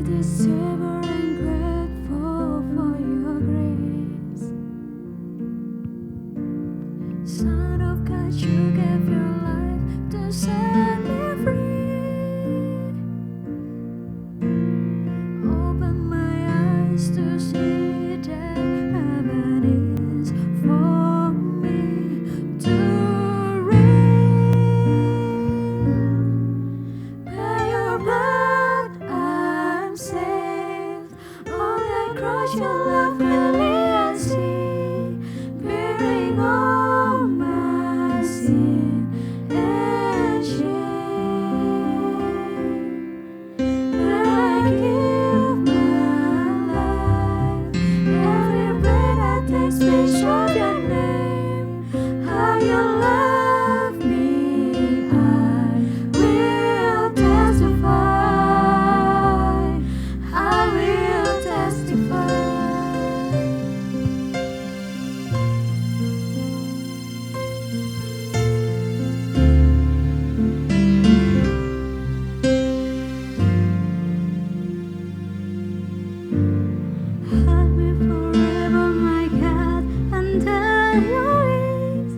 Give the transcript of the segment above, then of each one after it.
deserve and grateful for your grace. Son of God, you gave your life to set me free. Open my eyes to see that heaven is for me to read. By your blood I'm saved. On the cross your love clearly I see, bearing all my sin and shame. But I give my life, every breath I take speaks of your name. How you love me, I will testify. I will testify. Hide me forever, my God, under your wings.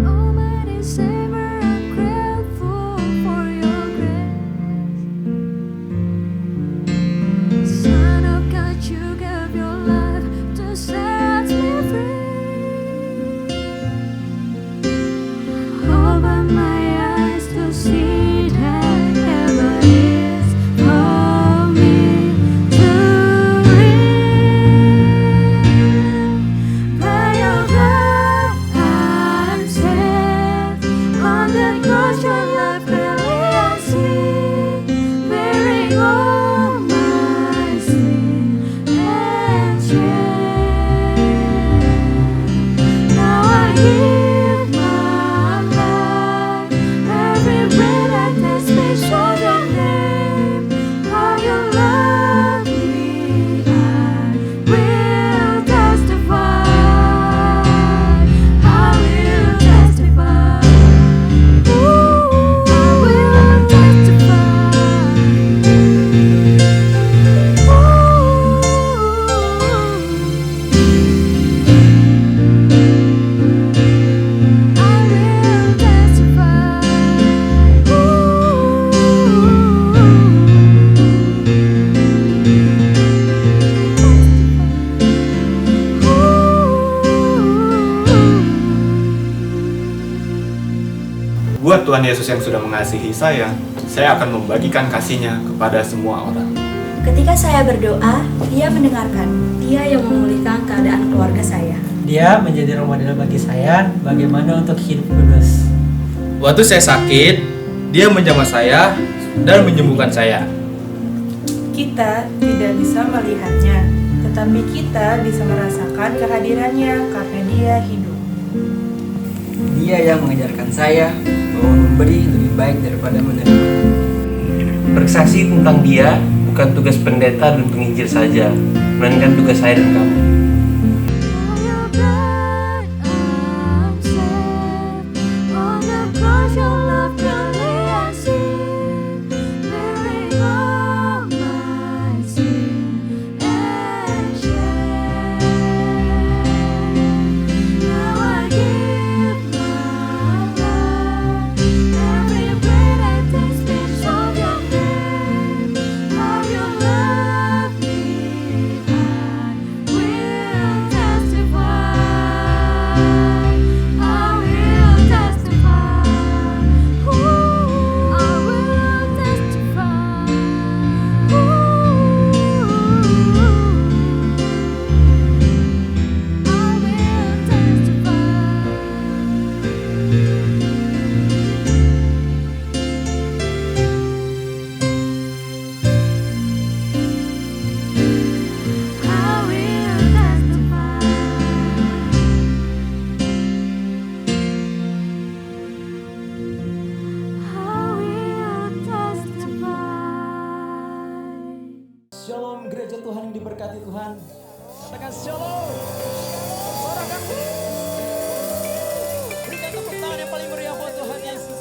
Almighty Savior, I'm grateful for your grace. Son of God, you gave your life to set me free. Open my eyes to see that heaven is for me to read. By your blood I'm saved. On the cross your love clearly I see, bearing all my sin and shame. Now I give my life, every breath I take speaks of your name. How you love me, I will testify. I will testify. Ooh, I will testify. I will testify. Buat Tuhan Yesus yang sudah mengasihi saya akan membagikan kasih-Nya kepada semua orang. Ketika saya berdoa, Dia mendengarkan. Dia yang memulihkan keadaan keluarga saya. Dia menjadi role model bagi saya bagaimana untuk hidup kudus. Waktu saya sakit, dia menjamah saya dan menyembuhkan saya. Kita tidak bisa melihatnya, tetapi kita bisa merasakan kehadirannya karena dia hidup. Dia yang mengajarkan saya bahwa memberi lebih baik daripada menerima. Bersaksi tentang dia bukan tugas pendeta dan penginjil saja, melainkan tugas saya dan kamu. By your blood I'm saved. On the cross your love clearly I see, bearing all my sin and shame. Now I give my life, every breath I take speaks of your name. How you love me, I will testify. I will testify. Ooh, I will testify. I will testify. I will testify. I will testify. Shalom gereja Tuhan yang diberkati Tuhan. Katakan shalom. Suarakan. Berikan tepuk tangan yang paling meriah buat Tuhan Yesus.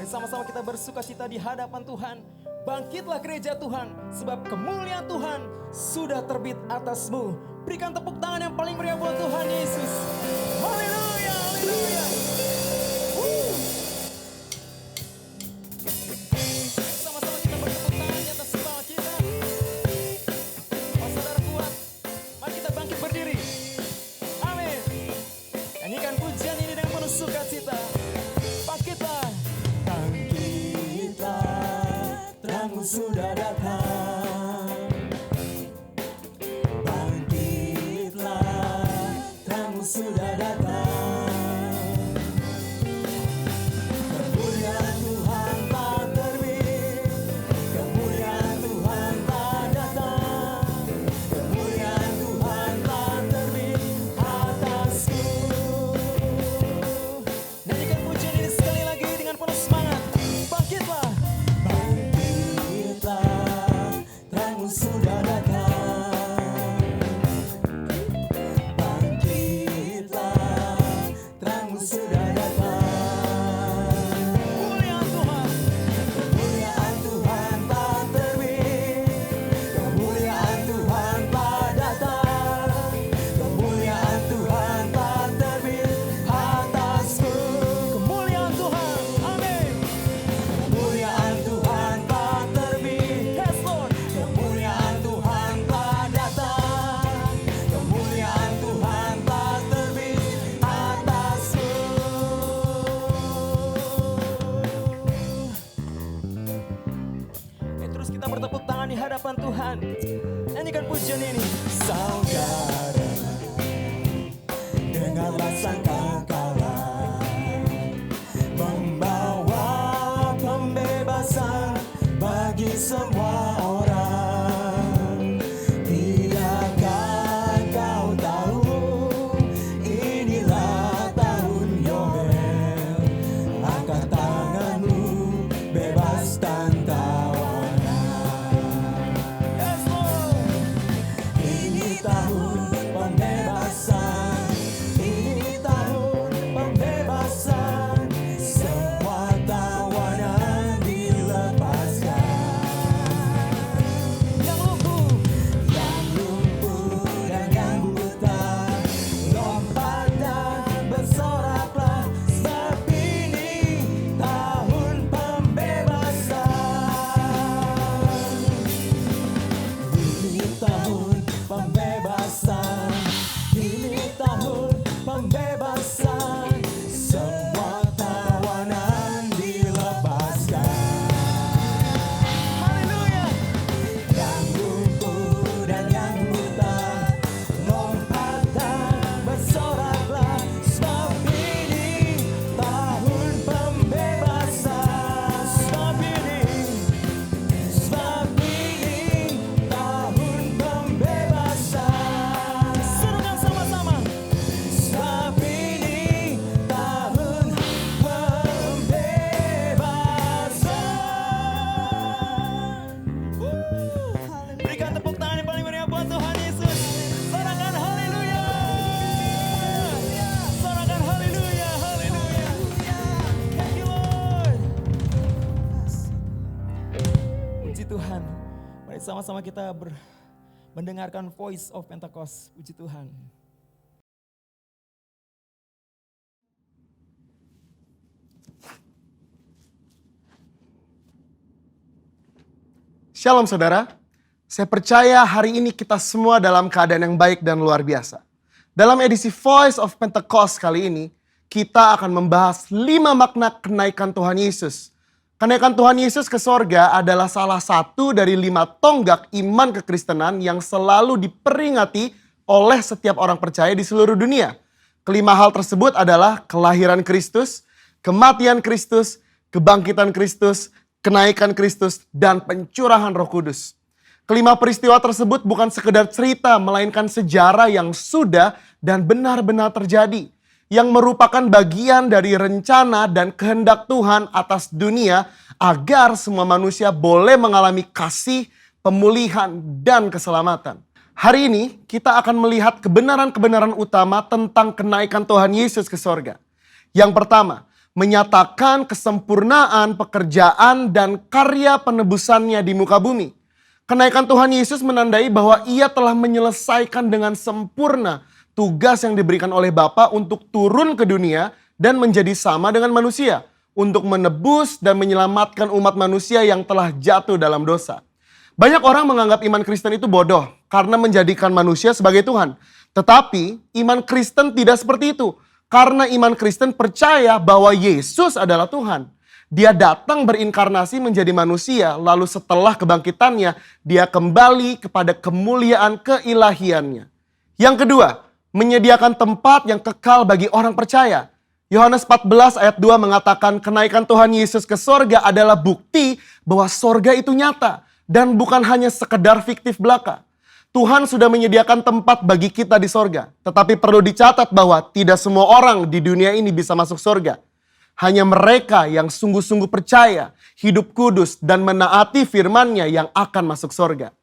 Mari sama-sama kita bersukacita di hadapan Tuhan. Bangkitlah gereja Tuhan, sebab kemuliaan Tuhan sudah terbit atasmu. Berikan tepuk tangan yang paling meriah buat Tuhan Yesus. Haleluya, haleluya. Sama-sama kita bertepuk tangan di atas kepala kita. Oh saudara kuat, mari kita bangkit berdiri. Amin. Nyanyikan pujian ini dengan penuh sukacita. Bangkitlah. Bangkitlah, terangmu sudah datang. Bangkitlah, terangmu sudah datang. Kemuliaan Tuhan telah terbit, kemuliaan Tuhan telah datang. Kemuliaan Tuhan telah terbit atasku. Nyanyikan pujian ini sekali lagi dengan penuh semangat. Bangkitlah, bangkitlah, terangmu sudah datang. Bangkitlah, terangmu sudah datang. Kemuliaan Tuhan, kemuliaan Tuhan telah terbit, kemuliaan Tuhan telah datang. Kemuliaan Tuhan telah terbit atasku. Kemuliaan Tuhan, amin. Kemuliaan Tuhan telah terbit, yes Lord. Kemuliaan Tuhan telah datang. Kemuliaan Tuhan telah terbit atasku. Terus kita bertepuk tangan di hadapan Tuhan. Nyanyikan pujian ini. Saudara, dengarlah sangkakala membawa pembebasan bagi semua orang. Tidakkah kau tahu, inilah tahun Yobel. Angkat tanganmu, bebas dan tawanan. Yes, Lord. Ini tahun pembebasan, ini tahun pembebasan. Semua tawanan dilepaskan. Yang lumpuh dan yang buta, lompat dan bersoraklah, sebab ini tahun pembebasan. Ini tahun pembebasan, ini tahun pembebasan. Semua tawanan dilepaskan. Haleluya. Yang lumpuh dan yang buta, lompat dan bersoraklah, sebab ini tahun pembebasan. Sebab ini tahun pembebasan. Serukan sama-sama. Sebab ini tahun pembebasan. Berikan tepuk tangan yang paling meriah buat Tuhan Yesus. Sorakan haleluya. Sorakan haleluya, haleluya. Thank you Lord. Puji Tuhan. Mari sama-sama kita mendengarkan Voice of Pentecost. Puji Tuhan. Shalom saudara, saya percaya hari ini kita semua dalam keadaan yang baik dan luar biasa. Dalam edisi Voice of Pentecost kali ini, kita akan membahas 5 makna kenaikan Tuhan Yesus. Kenaikan Tuhan Yesus ke sorga adalah salah satu dari 5 tonggak iman kekristenan yang selalu diperingati oleh setiap orang percaya di seluruh dunia. Kelima hal tersebut adalah kelahiran Kristus, kematian Kristus, kebangkitan Kristus, kenaikan Kristus, dan pencurahan Roh Kudus. Kelima peristiwa tersebut bukan sekedar cerita, melainkan sejarah yang sudah dan benar-benar terjadi. Yang merupakan bagian dari rencana dan kehendak Tuhan atas dunia agar semua manusia boleh mengalami kasih, pemulihan, dan keselamatan. Hari ini kita akan melihat kebenaran-kebenaran utama tentang kenaikan Tuhan Yesus ke sorga. Yang pertama, menyatakan kesempurnaan pekerjaan dan karya penebusannya di muka bumi. Kenaikan Tuhan Yesus menandai bahwa ia telah menyelesaikan dengan sempurna tugas yang diberikan oleh Bapa untuk turun ke dunia dan menjadi sama dengan manusia, untuk menebus dan menyelamatkan umat manusia yang telah jatuh dalam dosa. Banyak orang menganggap iman Kristen itu bodoh karena menjadikan manusia sebagai Tuhan. Tetapi iman Kristen tidak seperti itu. Karena iman Kristen percaya bahwa Yesus adalah Tuhan. Dia datang berinkarnasi menjadi manusia, lalu setelah kebangkitannya, dia kembali kepada kemuliaan keilahiannya. Yang kedua, menyediakan tempat yang kekal bagi orang percaya. Yohanes 14 ayat 2 mengatakan kenaikan Tuhan Yesus ke sorga adalah bukti bahwa sorga itu nyata dan bukan hanya sekedar fiktif belaka. Tuhan sudah menyediakan tempat bagi kita di sorga. Tetapi perlu dicatat bahwa tidak semua orang di dunia ini bisa masuk sorga. Hanya mereka yang sungguh-sungguh percaya, hidup kudus, dan menaati firman-Nya yang akan masuk sorga.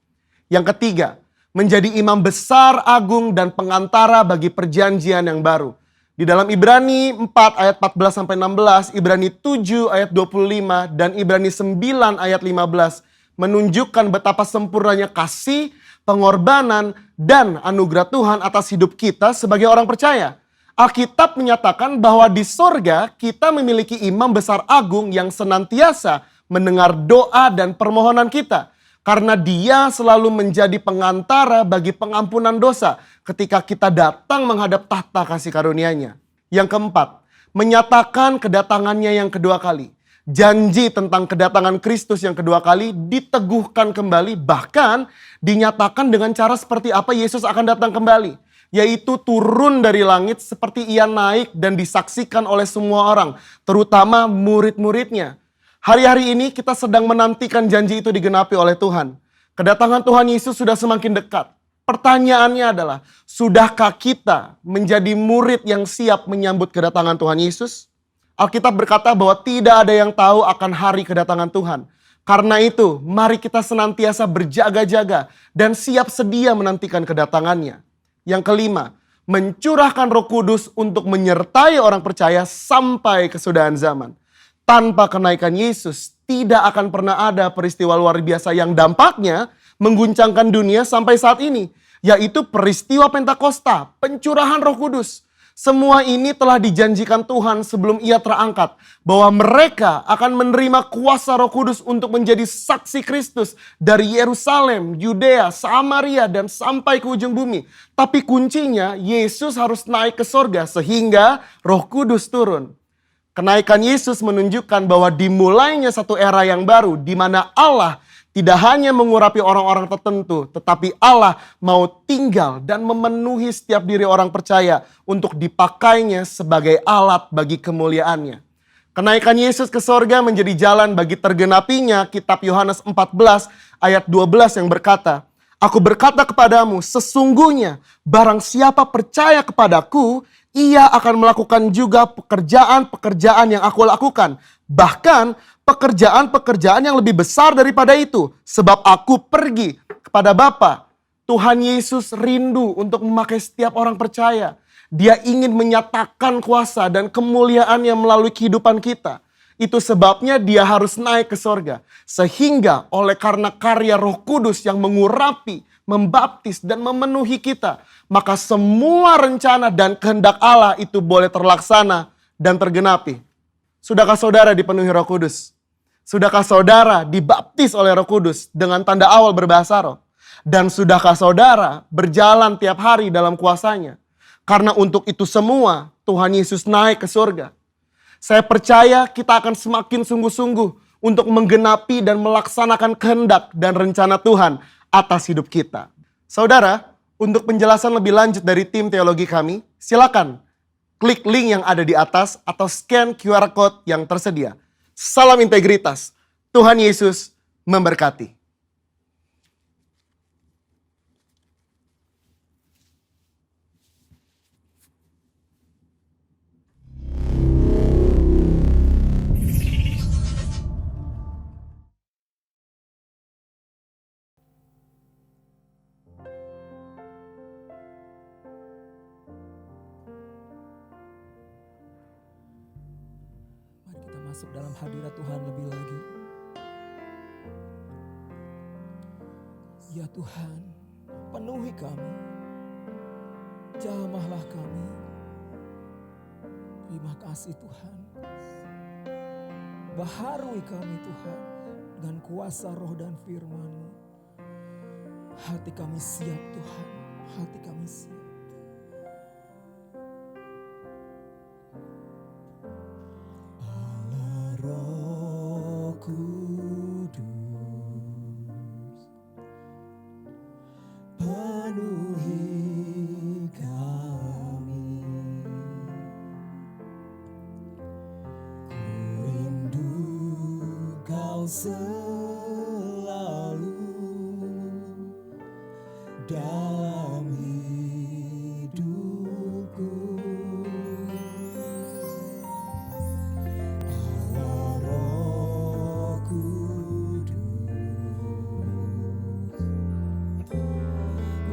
Yang ketiga, menjadi imam besar, agung, dan pengantara bagi perjanjian yang baru. Di dalam Ibrani 4 ayat 14-16, Ibrani 7 ayat 25, dan Ibrani 9 ayat 15 menunjukkan betapa sempurnanya kasih, pengorbanan, dan anugerah Tuhan atas hidup kita sebagai orang percaya. Alkitab menyatakan bahwa di sorga kita memiliki imam besar agung yang senantiasa mendengar doa dan permohonan kita. Karena dia selalu menjadi pengantara bagi pengampunan dosa ketika kita datang menghadap tahta kasih karunia-Nya. Yang keempat, menyatakan kedatangannya yang kedua kali. Janji tentang kedatangan Kristus yang kedua kali diteguhkan kembali, bahkan dinyatakan dengan cara seperti apa Yesus akan datang kembali. Yaitu turun dari langit seperti ia naik dan disaksikan oleh semua orang, terutama murid-muridnya. Hari-hari ini kita sedang menantikan janji itu digenapi oleh Tuhan. Kedatangan Tuhan Yesus sudah semakin dekat. Pertanyaannya adalah, sudahkah kita menjadi murid yang siap menyambut kedatangan Tuhan Yesus? Alkitab berkata bahwa tidak ada yang tahu akan hari kedatangan Tuhan. Karena itu, mari kita senantiasa berjaga-jaga dan siap sedia menantikan kedatangannya. Yang kelima, mencurahkan Roh Kudus untuk menyertai orang percaya sampai kesudahan zaman. Tanpa kenaikan Yesus, tidak akan pernah ada peristiwa luar biasa yang dampaknya mengguncangkan dunia sampai saat ini. Yaitu peristiwa Pentakosta, pencurahan Roh Kudus. Semua ini telah dijanjikan Tuhan sebelum ia terangkat. Bahwa mereka akan menerima kuasa Roh Kudus untuk menjadi saksi Kristus dari Yerusalem, Yudea, Samaria, dan sampai ke ujung bumi. Tapi kuncinya Yesus harus naik ke sorga sehingga Roh Kudus turun. Kenaikan Yesus menunjukkan bahwa dimulainya satu era yang baru di mana Allah tidak hanya mengurapi orang-orang tertentu, tetapi Allah mau tinggal dan memenuhi setiap diri orang percaya untuk dipakainya sebagai alat bagi kemuliaannya. Kenaikan Yesus ke sorga menjadi jalan bagi tergenapinya kitab Yohanes 14 ayat 12 yang berkata, Aku berkata kepadamu, sesungguhnya barang siapa percaya kepadaku, ia akan melakukan juga pekerjaan-pekerjaan yang aku lakukan. Bahkan pekerjaan-pekerjaan yang lebih besar daripada itu. Sebab aku pergi kepada Bapa. Tuhan Yesus rindu untuk memakai setiap orang percaya. Dia ingin menyatakan kuasa dan kemuliaannya melalui kehidupan kita. Itu sebabnya dia harus naik ke sorga. Sehingga oleh karena karya Roh Kudus yang mengurapi, membaptis dan memenuhi kita, maka semua rencana dan kehendak Allah itu boleh terlaksana dan tergenapi. Sudahkah saudara dipenuhi Roh Kudus? Sudahkah saudara dibaptis oleh Roh Kudus dengan tanda awal berbahasa roh? Dan sudahkah saudara berjalan tiap hari dalam kuasanya? Karena untuk itu semua Tuhan Yesus naik ke surga. Saya percaya kita akan semakin sungguh-sungguh untuk menggenapi dan melaksanakan kehendak dan rencana Tuhan atas hidup kita. Saudara, untuk penjelasan lebih lanjut dari tim teologi kami, silakan klik link yang ada di atas atau scan QR Code yang tersedia. Salam integritas. Tuhan Yesus memberkati. masuk dalam hadirat Tuhan lebih lagi. Ya Tuhan, penuhi kami, jamahlah kami. Terima kasih Tuhan. Baharui kami Tuhan dengan kuasa roh dan firman-Mu. Hati kami siap Tuhan, hati kami siap. Allah Roh Kudus, penuhi kami. Ku rindu Kau selalu dalam hidupku. Allah Roh Kudus,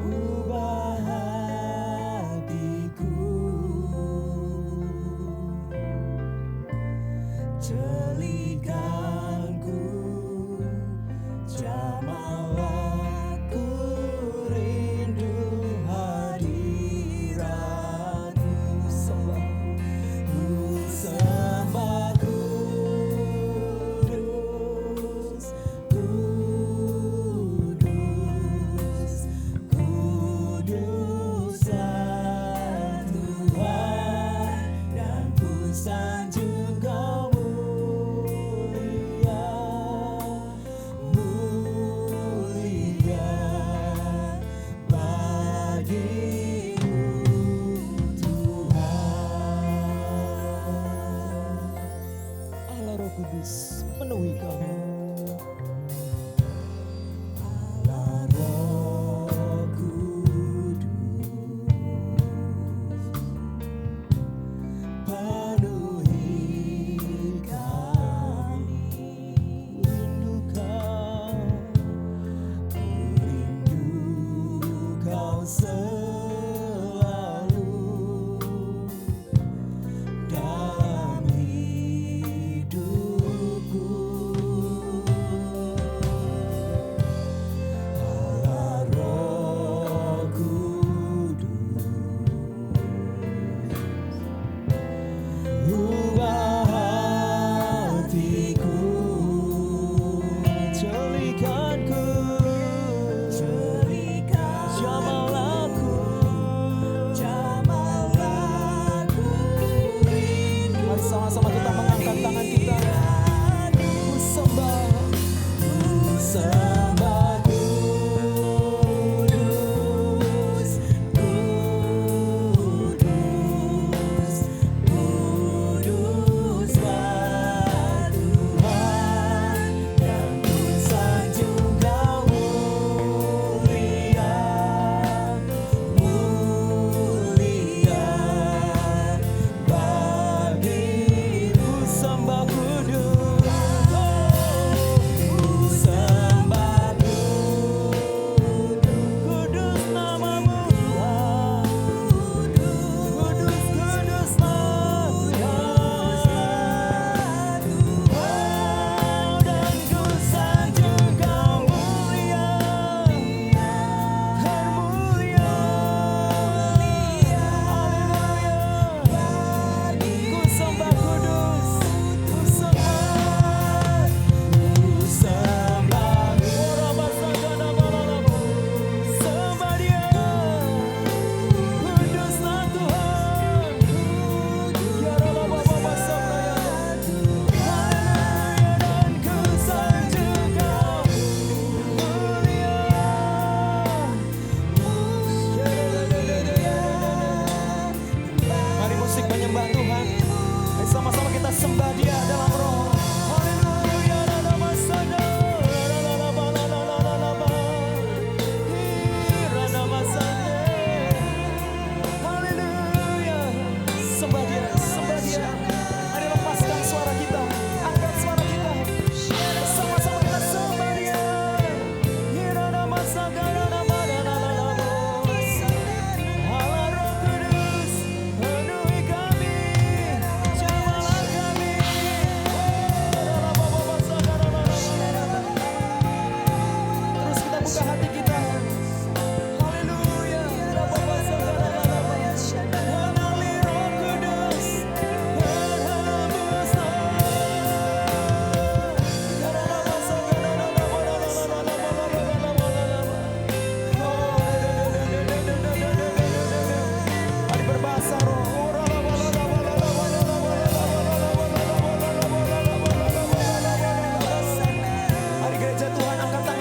ubah hatiku, jelikanku, jamahlah ku rindu.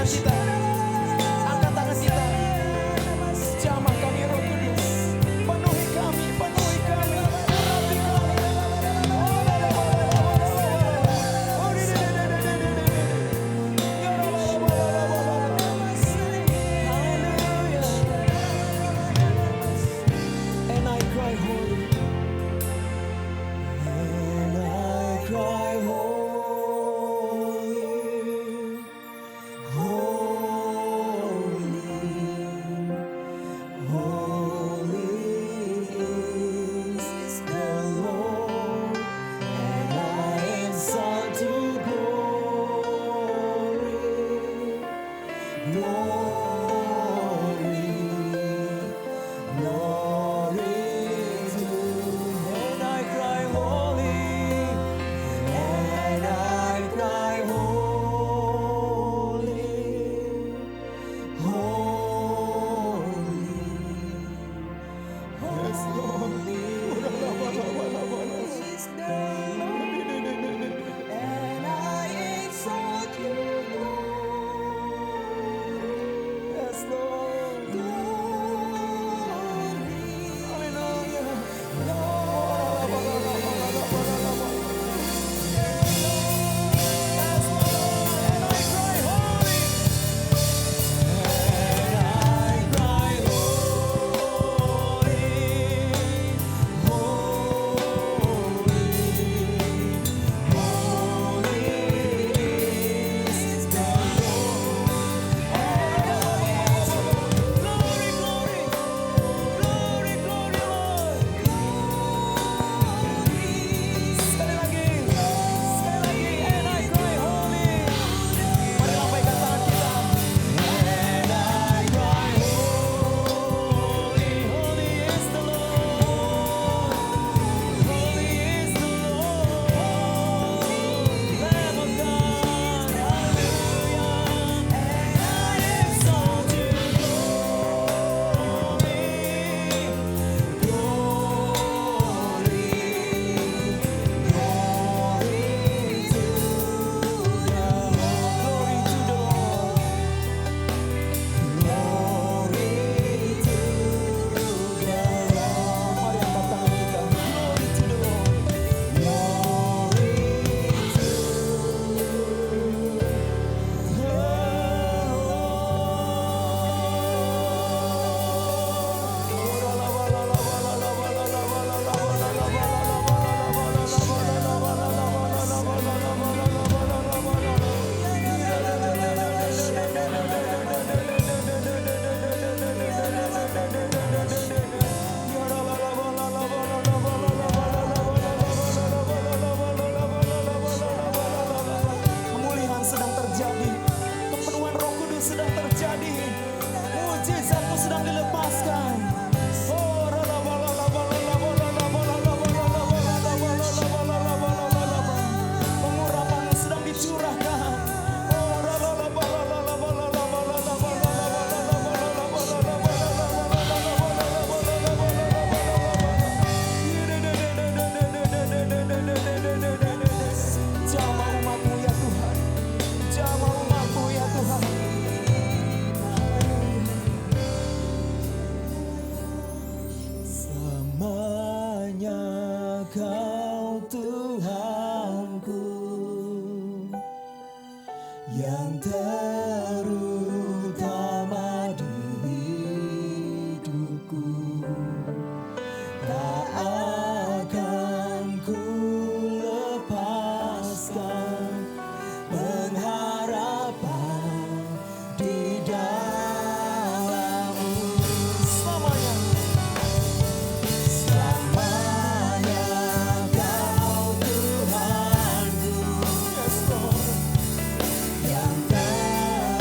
tangan kita. Angkat tangan kita. Jamah kami Roh Kudus. Penuhi kami, penuhi kami. Urapi kami. And I cry holy. And I cry holy. Holy. Holy is the Lord. And I exalt to glory. Glory. Glory to. And I cry holy. And I cry holy. Holy. Yes, Lord. And I exalt you, Lord. Yes, Lord. Glory. Hallelujah. Yes, Lord. And I cry holy. And I cry holy. Holy. Holy is the Lord. Glory, glory. Glory, glory, Lord. Sekali lagi. Sekali lagi. And I cry holy. Mari lambaikan tangan kita. And I cry holy. Holy is the Lord. Holy is the Lord. Lamb of God. Hallelujah. And I exalt you. Pemulihan sedang terjadi, kepenuhan Roh Kudus sedang terjadi, mujizatmu sedang dilepaskan. Oh, pengurapanmu sedang dicurahkan. Oh, jamah umatmu ya Tuhan, jamah umatmu ya Tuhan. Selamanya Kau Tuhanku, yang terutama di hidupku. Tak akan ku lepaskan pengharapan di dalam-Mu. Selamanya, selamanya Kau Tuhanku, yes Lord, yang terutama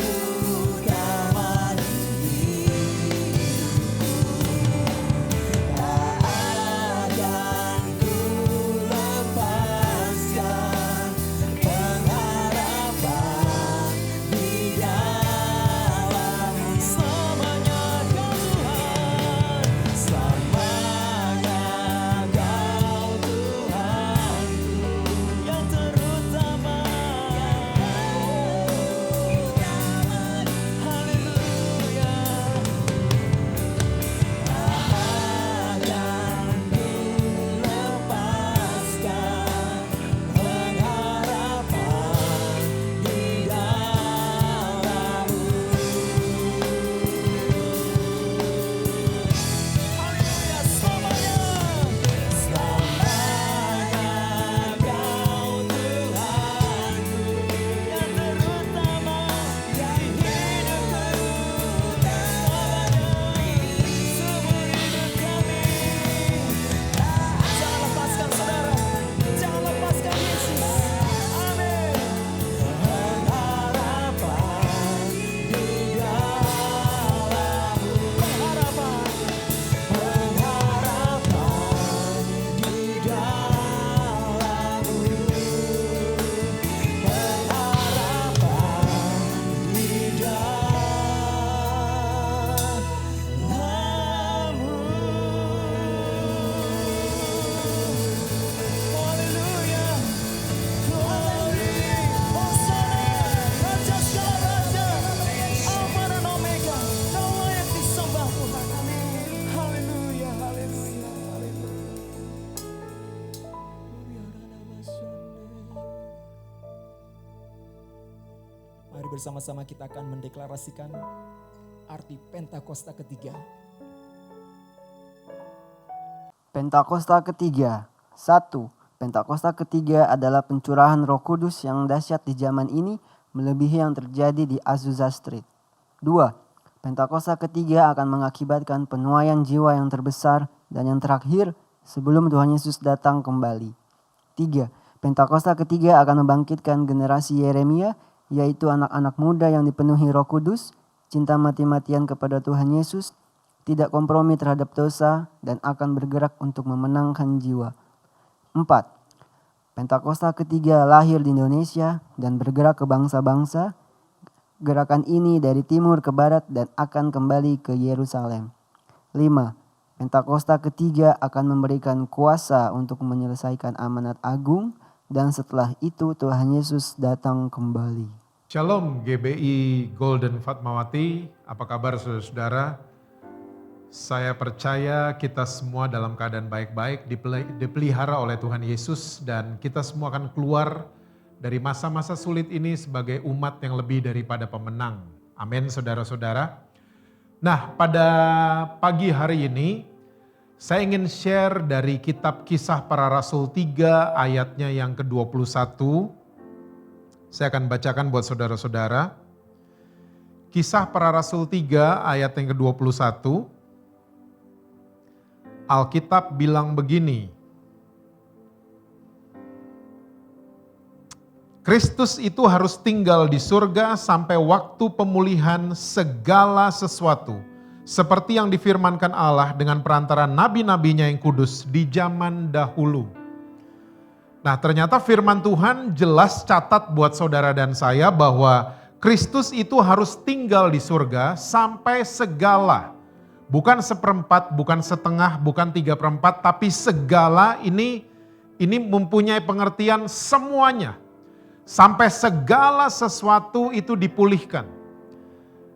bersama-sama kita akan mendeklarasikan arti Pentakosta ketiga. Pentakosta ketiga. 1. Pentakosta ketiga adalah pencurahan Roh Kudus yang dahsyat di zaman ini melebihi yang terjadi di Azusa Street. 2. Pentakosta ketiga akan mengakibatkan penuaian jiwa yang terbesar dan yang terakhir sebelum Tuhan Yesus datang kembali. 3. Pentakosta ketiga akan membangkitkan generasi Yeremia, yaitu anak-anak muda yang dipenuhi Roh Kudus, cinta mati-matian kepada Tuhan Yesus, tidak kompromi terhadap dosa, dan akan bergerak untuk memenangkan jiwa. 4. Pentakosta ketiga lahir di Indonesia dan bergerak ke bangsa-bangsa. Gerakan ini dari timur ke barat dan akan kembali ke Yerusalem. 5. Pentakosta ketiga akan memberikan kuasa untuk menyelesaikan amanat agung dan setelah itu Tuhan Yesus datang kembali. Shalom GBI Golden Fatmawati, apa kabar saudara-saudara? Saya percaya kita semua dalam keadaan baik-baik, dipelihara oleh Tuhan Yesus dan kita semua akan keluar dari masa-masa sulit ini sebagai umat yang lebih daripada pemenang. Amin saudara-saudara. Nah pada pagi hari ini saya ingin share dari kitab Kisah Para Rasul 3 ayatnya yang ke-21. Saya akan bacakan buat saudara-saudara. Kisah Para Rasul 3 ayat yang ke-21. Alkitab bilang begini. Kristus itu harus tinggal di surga sampai waktu pemulihan segala sesuatu. Seperti yang difirmankan Allah dengan perantara nabi-nabinya yang kudus di zaman dahulu. Nah ternyata firman Tuhan jelas catat buat saudara dan saya bahwa Kristus itu harus tinggal di surga sampai segala. Bukan seperempat, bukan setengah, bukan 3/4, tapi segala ini mempunyai pengertian semuanya. Sampai segala sesuatu itu dipulihkan.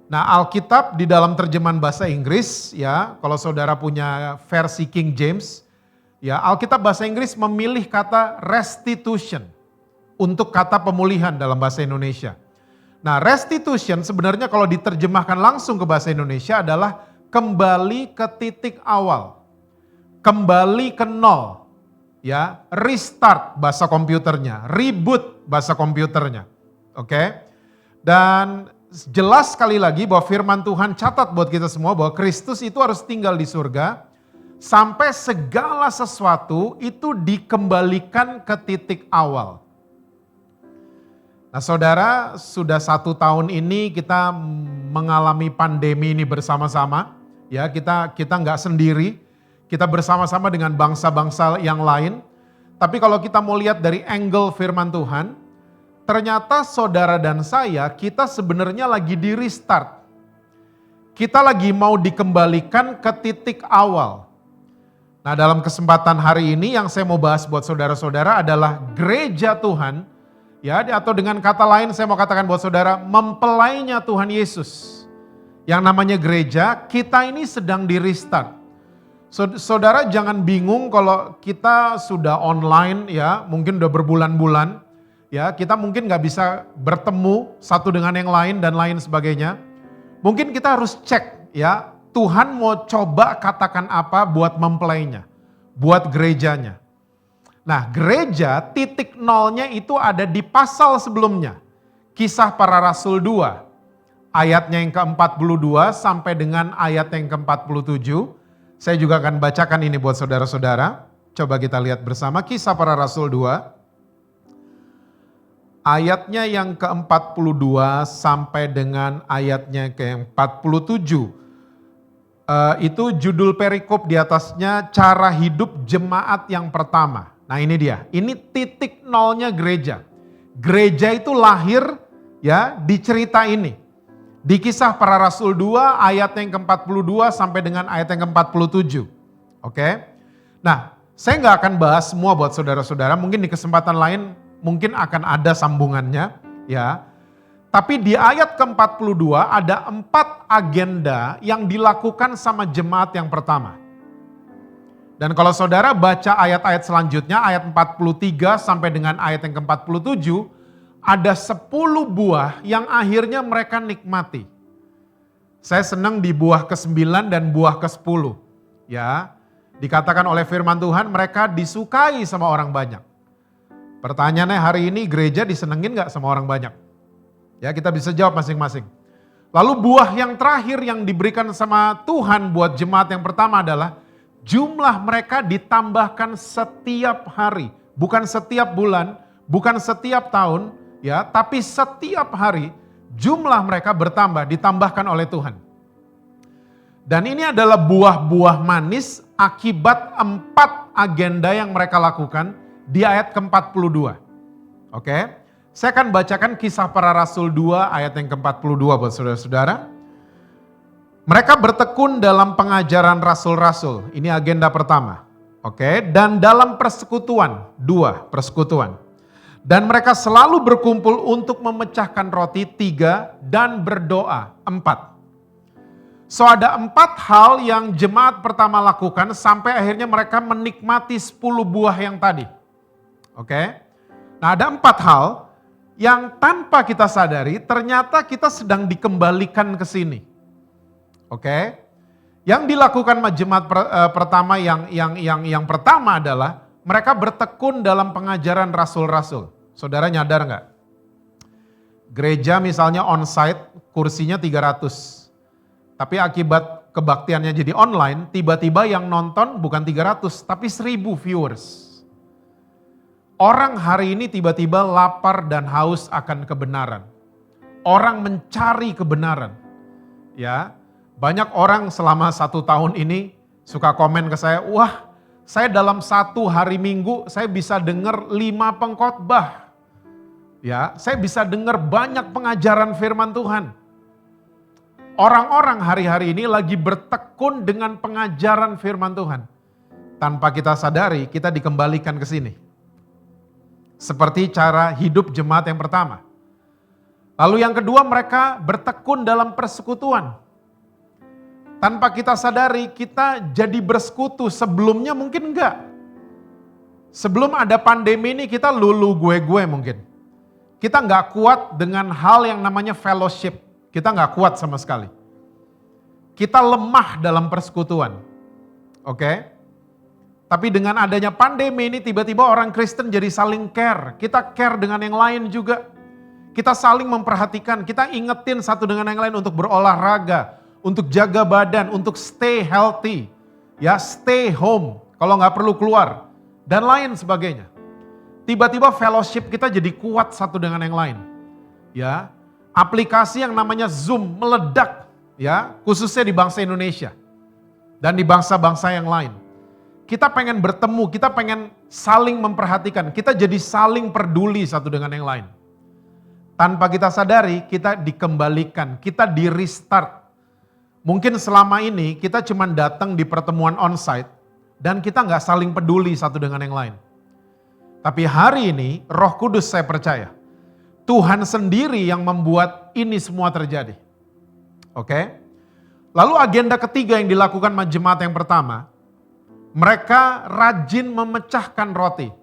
Nah Alkitab di dalam terjemahan bahasa Inggris, ya kalau saudara punya versi King James, ya Alkitab bahasa Inggris memilih kata restitution untuk kata pemulihan dalam bahasa Indonesia. Nah restitution sebenarnya kalau diterjemahkan langsung ke bahasa Indonesia adalah kembali ke titik awal, kembali ke nol, ya restart bahasa komputernya, reboot bahasa komputernya, oke? Dan jelas sekali lagi bahwa firman Tuhan catat buat kita semua bahwa Kristus itu harus tinggal di surga sampai segala sesuatu itu dikembalikan ke titik awal. Nah saudara, sudah 1 tahun ini kita mengalami pandemi ini bersama-sama. Ya, kita nggak sendiri, kita bersama-sama dengan bangsa-bangsa yang lain. Tapi kalau kita mau lihat dari angle firman Tuhan, ternyata saudara dan saya, kita sebenarnya lagi di restart. Kita lagi mau dikembalikan ke titik awal. Nah dalam kesempatan hari ini yang saya mau bahas buat saudara-saudara adalah gereja Tuhan. Ya, atau dengan kata lain saya mau katakan buat saudara, mempelainya Tuhan Yesus. Yang namanya gereja, kita ini sedang di restart. Saudara jangan bingung kalau kita sudah online ya, mungkin udah berbulan-bulan. Ya, kita mungkin gak bisa bertemu satu dengan yang lain dan lain sebagainya. Mungkin kita harus cek ya, Tuhan mau coba katakan apa buat mempelainya, buat gerejanya. Nah gereja titik nolnya itu ada di pasal sebelumnya. Kisah Para Rasul 2. Ayatnya yang ke-42 sampai dengan ayat yang ke-47. Saya juga akan bacakan ini buat saudara-saudara. Coba kita lihat bersama Kisah Para Rasul 2. Ayatnya yang ke-42 sampai dengan ayatnya ke-47. Itu judul perikop di atasnya cara hidup jemaat yang pertama. Nah ini dia, ini titik nolnya gereja. Gereja itu lahir ya di cerita ini. Di Kisah Para Rasul 2 ayat yang ke-42 sampai dengan ayat yang ke-47. Oke. Nah saya gak akan bahas semua buat saudara-saudara, mungkin di kesempatan lain mungkin akan ada sambungannya ya. Tapi di ayat ke-42 ada 4 agenda yang dilakukan sama jemaat yang pertama. Dan kalau saudara baca ayat-ayat selanjutnya, ayat 43 sampai dengan ayat yang ke-47, ada 10 buah yang akhirnya mereka nikmati. Saya senang di buah ke-9 dan buah ke-10. Ya, dikatakan oleh firman Tuhan mereka disukai sama orang banyak. Pertanyaannya hari ini gereja disenengin gak sama orang banyak? Ya, kita bisa jawab masing-masing. Lalu buah yang terakhir yang diberikan sama Tuhan buat jemaat yang pertama adalah jumlah mereka ditambahkan setiap hari. Bukan setiap bulan, bukan setiap tahun, ya, tapi setiap hari jumlah mereka bertambah, ditambahkan oleh Tuhan. Dan ini adalah buah-buah manis akibat 4 agenda yang mereka lakukan di ayat ke-42. Oke? Saya akan bacakan Kisah Para Rasul 2 ayat yang ke-42 buat saudara-saudara. Mereka bertekun dalam pengajaran rasul-rasul. Ini agenda pertama. Oke, dan dalam persekutuan, 2 persekutuan. Dan mereka selalu berkumpul untuk memecahkan roti 3 dan berdoa 4. So ada 4 hal yang jemaat pertama lakukan sampai akhirnya mereka menikmati 10 buah yang tadi. Oke, nah ada 4 hal yang tanpa kita sadari ternyata kita sedang dikembalikan ke sini. Oke. Yang dilakukan jemaat pertama yang pertama adalah mereka bertekun dalam pengajaran rasul-rasul. Saudara nyadar nggak? Gereja misalnya on-site kursinya 300. Tapi akibat kebaktiannya jadi online, tiba-tiba yang nonton bukan 300 tapi 1000 viewers. Orang hari ini tiba-tiba lapar dan haus akan kebenaran. Orang mencari kebenaran. Ya, banyak orang selama 1 tahun ini suka komen ke saya, wah saya dalam 1 hari Minggu saya bisa dengar 5 pengkhotbah. Ya, saya bisa dengar banyak pengajaran firman Tuhan. Orang-orang hari-hari ini lagi bertekun dengan pengajaran firman Tuhan. Tanpa kita sadari, kita dikembalikan ke sini. Seperti cara hidup jemaat yang pertama. Lalu yang kedua mereka bertekun dalam persekutuan. Tanpa kita sadari kita jadi bersekutu, sebelumnya mungkin enggak. Sebelum ada pandemi ini kita lulu gue mungkin. Kita enggak kuat dengan hal yang namanya fellowship. Kita enggak kuat sama sekali. Kita lemah dalam persekutuan. Oke? Tapi dengan adanya pandemi ini tiba-tiba orang Kristen jadi saling care. Kita care dengan yang lain juga. Kita saling memperhatikan, kita ingetin satu dengan yang lain untuk berolahraga, untuk jaga badan, untuk stay healthy. Ya, stay home kalau nggak perlu keluar. Dan lain sebagainya. Tiba-tiba fellowship kita jadi kuat satu dengan yang lain. Ya, aplikasi yang namanya Zoom meledak. Ya, khususnya di bangsa Indonesia. Dan di bangsa-bangsa yang lain. Kita pengen bertemu, kita pengen saling memperhatikan, kita jadi saling peduli satu dengan yang lain. Tanpa kita sadari, kita dikembalikan, kita di restart. Mungkin selama ini kita cuma datang di pertemuan onsite dan kita nggak saling peduli satu dengan yang lain. Tapi hari ini Roh Kudus saya percaya, Tuhan sendiri yang membuat ini semua terjadi. Oke? Lalu agenda ketiga yang dilakukan jemaat yang pertama, mereka rajin memecahkan roti.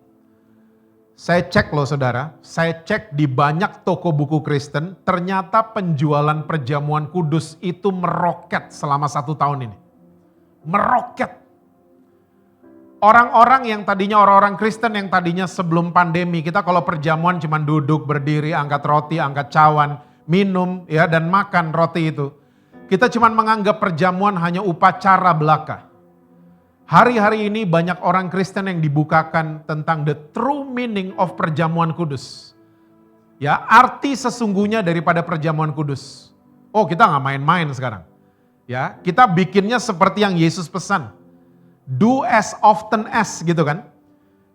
Saya cek loh saudara, saya cek di banyak toko buku Kristen, ternyata penjualan perjamuan kudus itu meroket selama 1 tahun ini. Meroket. Orang-orang yang tadinya orang-orang Kristen yang tadinya sebelum pandemi, kita kalau perjamuan cuma duduk, berdiri, angkat roti, angkat cawan, minum ya dan makan roti itu. Kita cuma menganggap perjamuan hanya upacara belaka. Hari-hari ini banyak orang Kristen yang dibukakan tentang the true meaning of perjamuan kudus. Ya, arti sesungguhnya daripada perjamuan kudus. Oh, kita nggak main-main sekarang. Ya, kita bikinnya seperti yang Yesus pesan. Do as often as gitu kan.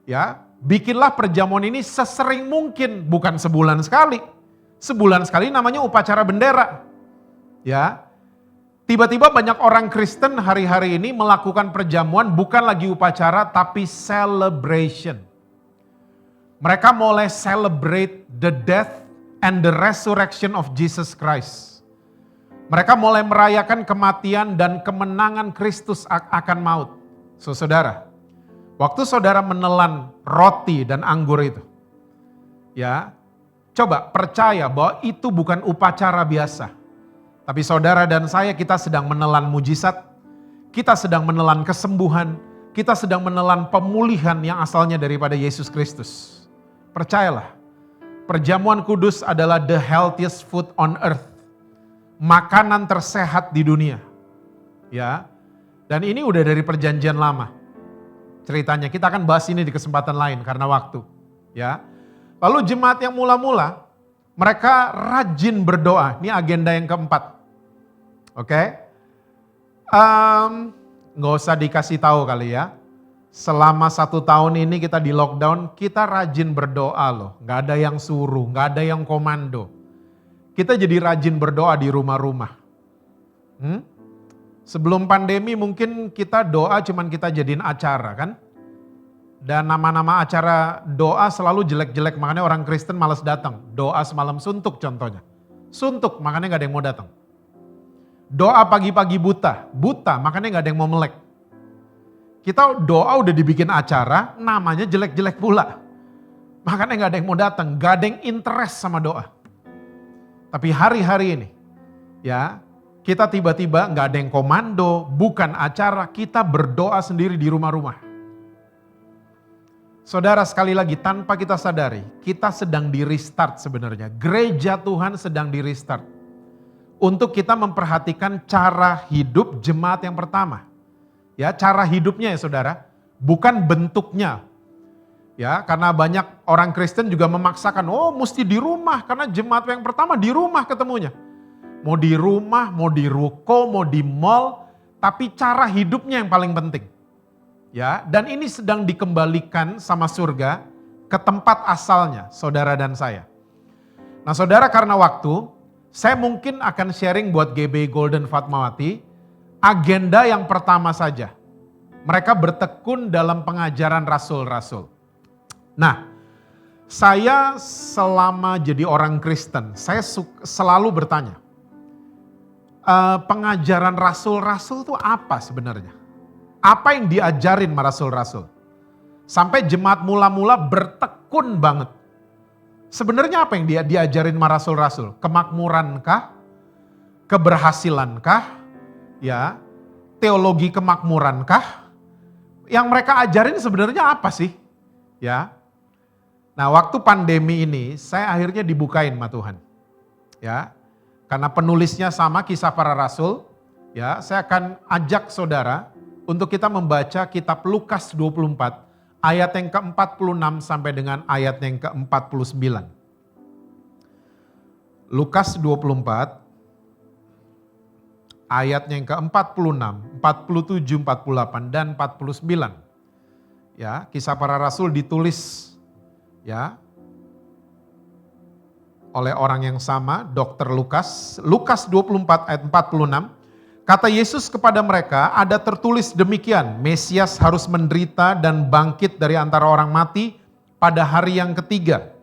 Ya, bikinlah perjamuan ini sesering mungkin, bukan sebulan sekali. Sebulan sekali namanya upacara bendera. Ya. Tiba-tiba banyak orang Kristen hari-hari ini melakukan perjamuan bukan lagi upacara tapi celebration. Mereka mulai celebrate the death and the resurrection of Jesus Christ. Mereka mulai merayakan kematian dan kemenangan Kristus akan maut. So, saudara, waktu saudara menelan roti dan anggur itu, ya, Coba percaya bahwa itu bukan upacara biasa. Tapi saudara dan saya, kita sedang menelan mujizat, kita sedang menelan kesembuhan, kita sedang menelan pemulihan yang asalnya daripada Yesus Kristus. Percayalah, perjamuan kudus adalah the healthiest food on earth. Makanan tersehat di dunia. Ya. Dan ini udah dari perjanjian lama. Ceritanya kita akan bahas ini di kesempatan lain karena waktu. Ya. Lalu jemaat yang mula-mula, mereka rajin berdoa. Ini agenda yang keempat. Oke. Nggak usah dikasih tahu kali ya. Selama 1 tahun ini kita di lockdown, kita rajin berdoa loh. Nggak ada yang suruh, nggak ada yang komando. Kita jadi rajin berdoa di rumah-rumah. Sebelum pandemi mungkin kita doa cuman kita jadiin acara kan. Dan nama-nama acara doa selalu jelek-jelek, makanya orang Kristen malas datang. Doa semalam suntuk contohnya. Suntuk, makanya gak ada yang mau datang. Doa pagi-pagi buta, makanya gak ada yang mau melek. Kita doa udah dibikin acara, namanya jelek-jelek pula. Makanya gak ada yang mau datang, gak ada yang interest sama doa. Tapi hari-hari ini, ya kita tiba-tiba gak ada yang komando, bukan acara, kita berdoa sendiri di rumah-rumah. Saudara, sekali lagi tanpa kita sadari, kita sedang di restart sebenarnya. Gereja Tuhan sedang di restart. Untuk kita memperhatikan cara hidup jemaat yang pertama. Ya, cara hidupnya ya saudara, bukan bentuknya. Ya, karena banyak orang Kristen juga memaksakan, oh mesti di rumah, karena jemaat yang pertama di rumah ketemunya. Mau di rumah, mau di ruko, mau di mall, tapi cara hidupnya yang paling penting. Ya, dan ini sedang dikembalikan sama surga ke tempat asalnya, saudara dan saya. Nah saudara, karena waktu, saya mungkin akan sharing buat GB Golden Fatmawati, agenda yang pertama saja. Mereka bertekun dalam pengajaran rasul-rasul. Nah, saya selama jadi orang Kristen, saya selalu bertanya, pengajaran rasul-rasul itu apa sebenarnya? Apa yang diajarin sama rasul-rasul? Sampai jemaat mula-mula bertekun banget. Sebenarnya apa yang diajarin sama rasul-rasul? Kemakmurankah? Keberhasilankah? Ya, teologi kemakmurankah? Yang mereka ajarin sebenarnya apa sih? Ya. Nah, waktu pandemi ini saya akhirnya dibukain sama Tuhan. Ya. Karena penulisnya sama, Kisah Para Rasul, ya, saya akan ajak saudara untuk kita membaca kitab Lukas 24 ayat yang ke-46 sampai dengan ayat yang ke-49. Lukas 24 ayat yang ke-46, 47, 48 dan 49. Ya, Kisah Para Rasul ditulis ya oleh orang yang sama, Dr. Lukas. Lukas 24 ayat 46. Kata Yesus kepada mereka, ada tertulis demikian, Mesias harus menderita dan bangkit dari antara orang mati pada hari yang ketiga.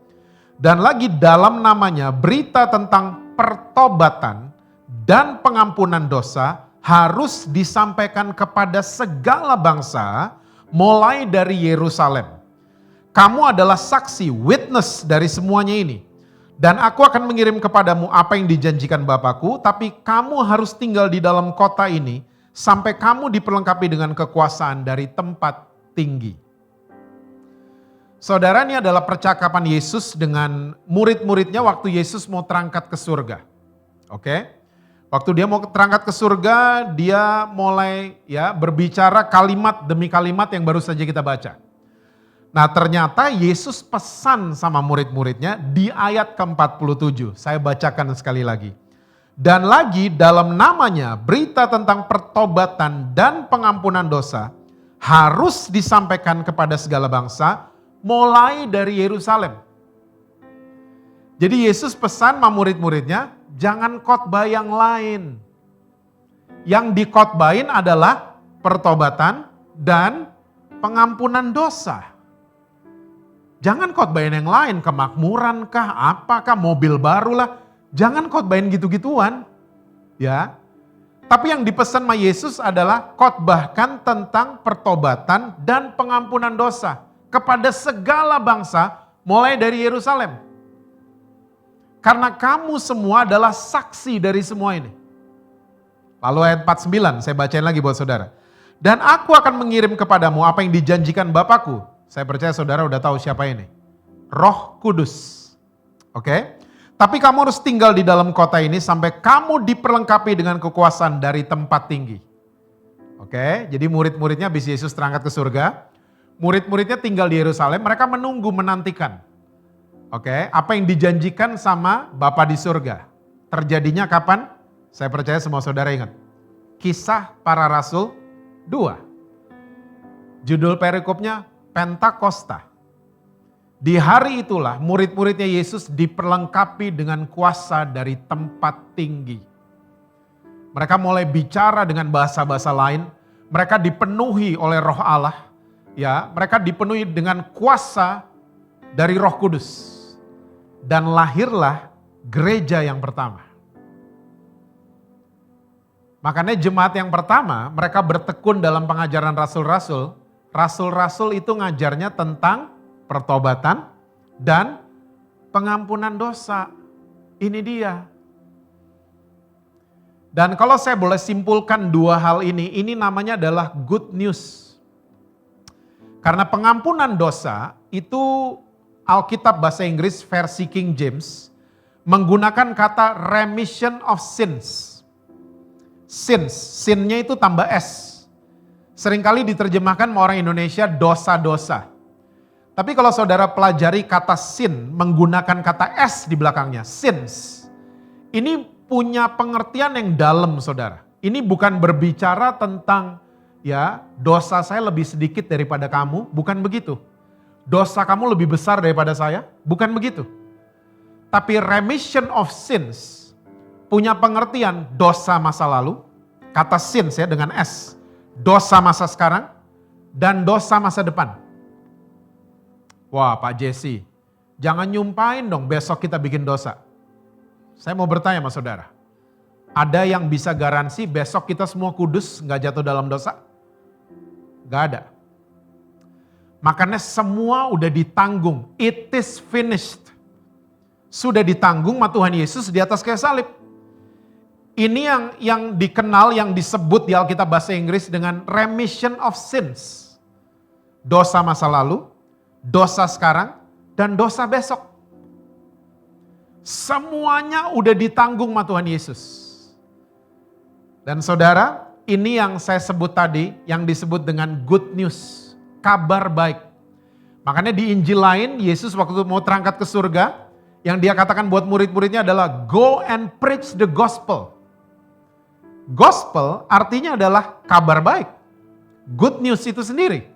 Dan lagi dalam namanya berita tentang pertobatan dan pengampunan dosa harus disampaikan kepada segala bangsa mulai dari Yerusalem. Kamu adalah saksi, witness dari semuanya ini. Dan aku akan mengirim kepadamu apa yang dijanjikan Bapakku, tapi kamu harus tinggal di dalam kota ini sampai kamu diperlengkapi dengan kekuasaan dari tempat tinggi. Saudara, ini adalah percakapan Yesus dengan murid-muridnya waktu Yesus mau terangkat ke surga. Oke? Waktu dia mau terangkat ke surga, dia mulai ya berbicara kalimat demi kalimat yang baru saja kita baca. Nah ternyata Yesus pesan sama murid-muridnya di ayat ke-47. Saya bacakan sekali lagi. Dan lagi dalam namanya berita tentang pertobatan dan pengampunan dosa harus disampaikan kepada segala bangsa mulai dari Yerusalem. Jadi Yesus pesan sama murid-muridnya, jangan khotbah yang lain. Yang dikhotbahin adalah pertobatan dan pengampunan dosa. Jangan khotbahin yang lain, kemakmuran kah, apakah, mobil baru lah. Jangan khotbahin gitu-gituan. Ya. Tapi yang dipesan sama Yesus adalah khotbahkan tentang pertobatan dan pengampunan dosa kepada segala bangsa mulai dari Yerusalem. karena kamu semua adalah saksi dari semua ini. Lalu ayat 49, saya bacain lagi buat saudara. Dan aku akan mengirim kepadamu apa yang dijanjikan Bapakku. Saya percaya saudara udah tahu siapa ini. Roh Kudus. Oke? Tapi kamu harus tinggal di dalam kota ini sampai kamu diperlengkapi dengan kekuasaan dari tempat tinggi. Oke? Jadi murid-muridnya habis Yesus terangkat ke surga. Murid-muridnya tinggal di Yerusalem, mereka menunggu, menantikan. Oke? Apa yang dijanjikan sama Bapa di surga. Terjadinya kapan? Saya percaya semua saudara ingat. Kisah Para Rasul 2. Judul perikopnya Pentakosta. Di hari itulah murid-muridnya Yesus diperlengkapi dengan kuasa dari tempat tinggi. Mereka mulai bicara dengan bahasa-bahasa lain. Mereka dipenuhi oleh Roh Allah. Ya, mereka dipenuhi dengan kuasa dari Roh Kudus. Dan lahirlah gereja yang pertama. Makanya jemaat yang pertama, mereka bertekun dalam pengajaran rasul-rasul. Rasul-rasul itu ngajarnya tentang pertobatan dan pengampunan dosa. Ini dia. Dan kalau saya boleh simpulkan dua hal ini namanya adalah good news. Karena pengampunan dosa itu Alkitab bahasa Inggris versi King James menggunakan kata remission of sins. Sins, sinnya itu tambah S. Seringkali diterjemahkan sama orang Indonesia dosa-dosa. Tapi kalau saudara pelajari kata sin menggunakan kata S di belakangnya, sins. Ini punya pengertian yang dalam saudara. Ini bukan berbicara tentang ya dosa saya lebih sedikit daripada kamu, bukan begitu. Dosa kamu lebih besar daripada saya, bukan begitu. Tapi remission of sins punya pengertian dosa masa lalu, kata sins ya dengan S, dosa masa sekarang, dan dosa masa depan. Wah Pak Jesse, jangan nyumpain dong besok kita bikin dosa. Saya mau bertanya sama saudara, ada yang bisa garansi besok kita semua kudus gak jatuh dalam dosa? Gak ada. Makanya semua udah ditanggung, it is finished. Sudah ditanggung sama Tuhan Yesus di atas kayu salib. Ini yang dikenal, yang disebut di Alkitab bahasa Inggris dengan remission of sins. Dosa masa lalu, dosa sekarang, dan dosa besok. Semuanya udah ditanggung sama Tuhan Yesus. Dan saudara, ini yang saya sebut tadi, yang disebut dengan good news, kabar baik. Makanya di Injil lain, Yesus waktu mau terangkat ke surga, yang dia katakan buat murid-muridnya adalah go and preach the gospel. Gospel artinya adalah kabar baik. Good news itu sendiri.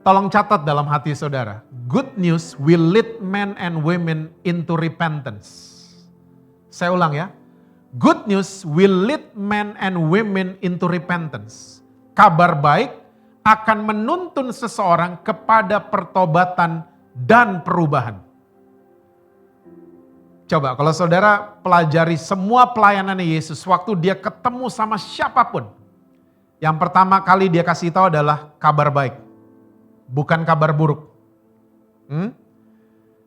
Tolong catat dalam hati saudara. Good news will lead men and women into repentance. Saya ulang ya. Good news will lead men and women into repentance. Kabar baik akan menuntun seseorang kepada pertobatan dan perubahan. Coba kalau saudara pelajari semua pelayanan Yesus waktu dia ketemu sama siapapun. Yang pertama kali dia kasih tahu adalah kabar baik. Bukan kabar buruk.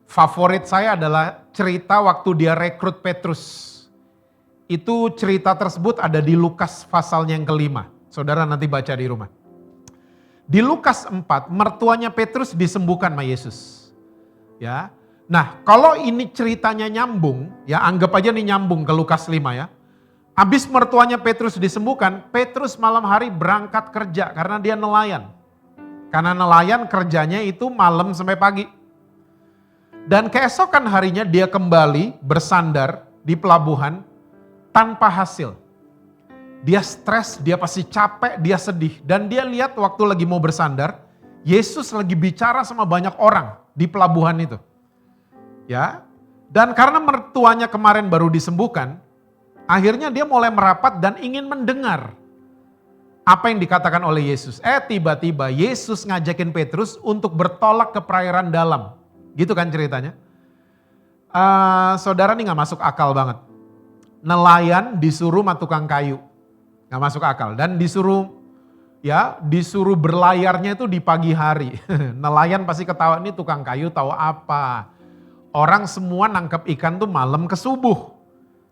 Favorit saya adalah cerita waktu dia rekrut Petrus. Itu cerita tersebut ada di Lukas pasalnya yang kelima. Saudara nanti baca di rumah. Di Lukas 4, mertuanya Petrus disembuhkan sama Yesus. Ya. Nah, kalau ini ceritanya nyambung, ya anggap aja nih nyambung ke Lukas 5 ya. Habis mertuanya Petrus disembuhkan, Petrus malam hari berangkat kerja karena dia nelayan. Karena nelayan kerjanya itu malam sampai pagi. Dan keesokan harinya dia kembali bersandar di pelabuhan tanpa hasil. Dia stres, dia pasti capek, dia sedih. Dan dia lihat waktu lagi mau bersandar, Yesus lagi bicara sama banyak orang di pelabuhan itu. Ya, dan karena mertuanya kemarin baru disembuhkan, akhirnya dia mulai merapat dan ingin mendengar apa yang dikatakan oleh Yesus. Tiba-tiba Yesus ngajakin Petrus untuk bertolak ke perairan dalam. Gitu kan ceritanya. Saudara nih gak masuk akal banget. Nelayan disuruh sama tukang kayu. Gak masuk akal. Dan disuruh berlayarnya itu di pagi hari. Nelayan pasti ketawa, ini tukang kayu tahu apa. Orang semua nangkep ikan tuh malam ke subuh.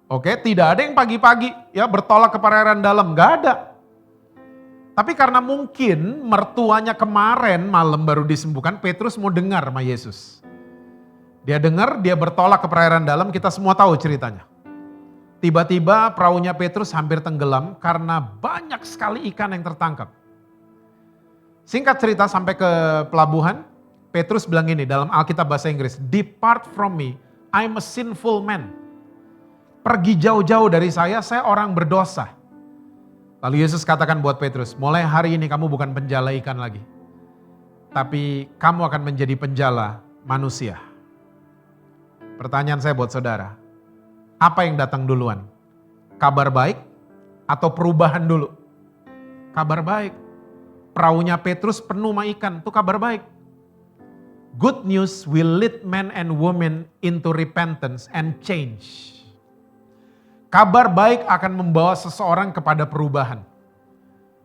Oke, tidak ada yang pagi-pagi ya bertolak ke perairan dalam, gak ada. Tapi karena mungkin mertuanya kemarin malam baru disembuhkan, Petrus mau dengar sama Yesus. Dia dengar, dia bertolak ke perairan dalam, kita semua tahu ceritanya. Tiba-tiba perahunya Petrus hampir tenggelam karena banyak sekali ikan yang tertangkap. Singkat cerita sampai ke pelabuhan, Petrus bilang ini dalam Alkitab bahasa Inggris, "Depart from me, I'm a sinful man." Pergi jauh-jauh dari saya orang berdosa. Lalu Yesus katakan buat Petrus, mulai hari ini kamu bukan penjala ikan lagi. Tapi kamu akan menjadi penjala manusia. Pertanyaan saya buat saudara, apa yang datang duluan? Kabar baik atau perubahan dulu? Kabar baik. Perahunya Petrus penuh sama ikan, itu kabar baik. Good news will lead men and women into repentance and change. Kabar baik akan membawa seseorang kepada perubahan.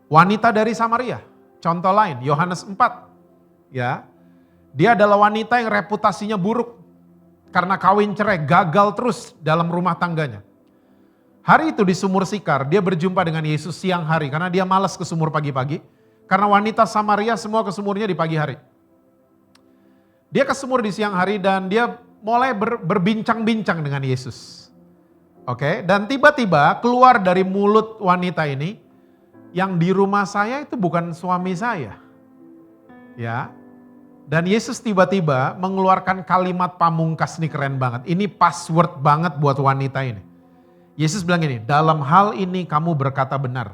Wanita dari Samaria, contoh lain, Yohanes 4. Ya, dia adalah wanita yang reputasinya buruk. Karena kawin cerai, gagal terus dalam rumah tangganya. Hari itu di sumur Sikar, dia berjumpa dengan Yesus siang hari. Karena dia malas ke sumur pagi-pagi. Karena wanita Samaria semua ke sumurnya di pagi hari. Dia ke sumur di siang hari dan dia mulai berbincang-bincang dengan Yesus. Oke, dan tiba-tiba keluar dari mulut wanita ini, yang di rumah saya itu bukan suami saya. Ya. Dan Yesus tiba-tiba mengeluarkan kalimat pamungkas, nih keren banget. Ini password banget buat wanita ini. Yesus bilang ini, dalam hal ini kamu berkata benar.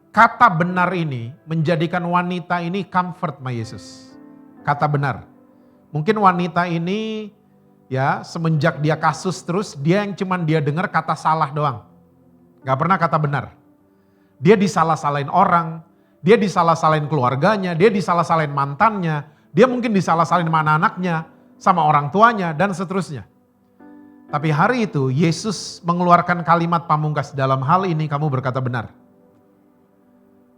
Kata benar ini menjadikan wanita ini comfort sama Yesus. Kata benar. Mungkin wanita ini ya semenjak dia kasus terus dia yang cuman dia dengar kata salah doang. Gak pernah kata benar. Dia disalah-salahin orang, dia disalah-salahin keluarganya, dia disalah-salahin mantannya, dia mungkin disalah-salahin sama anak-anaknya, sama orang tuanya dan seterusnya. Tapi hari itu Yesus mengeluarkan kalimat pamungkas, dalam hal ini kamu berkata benar.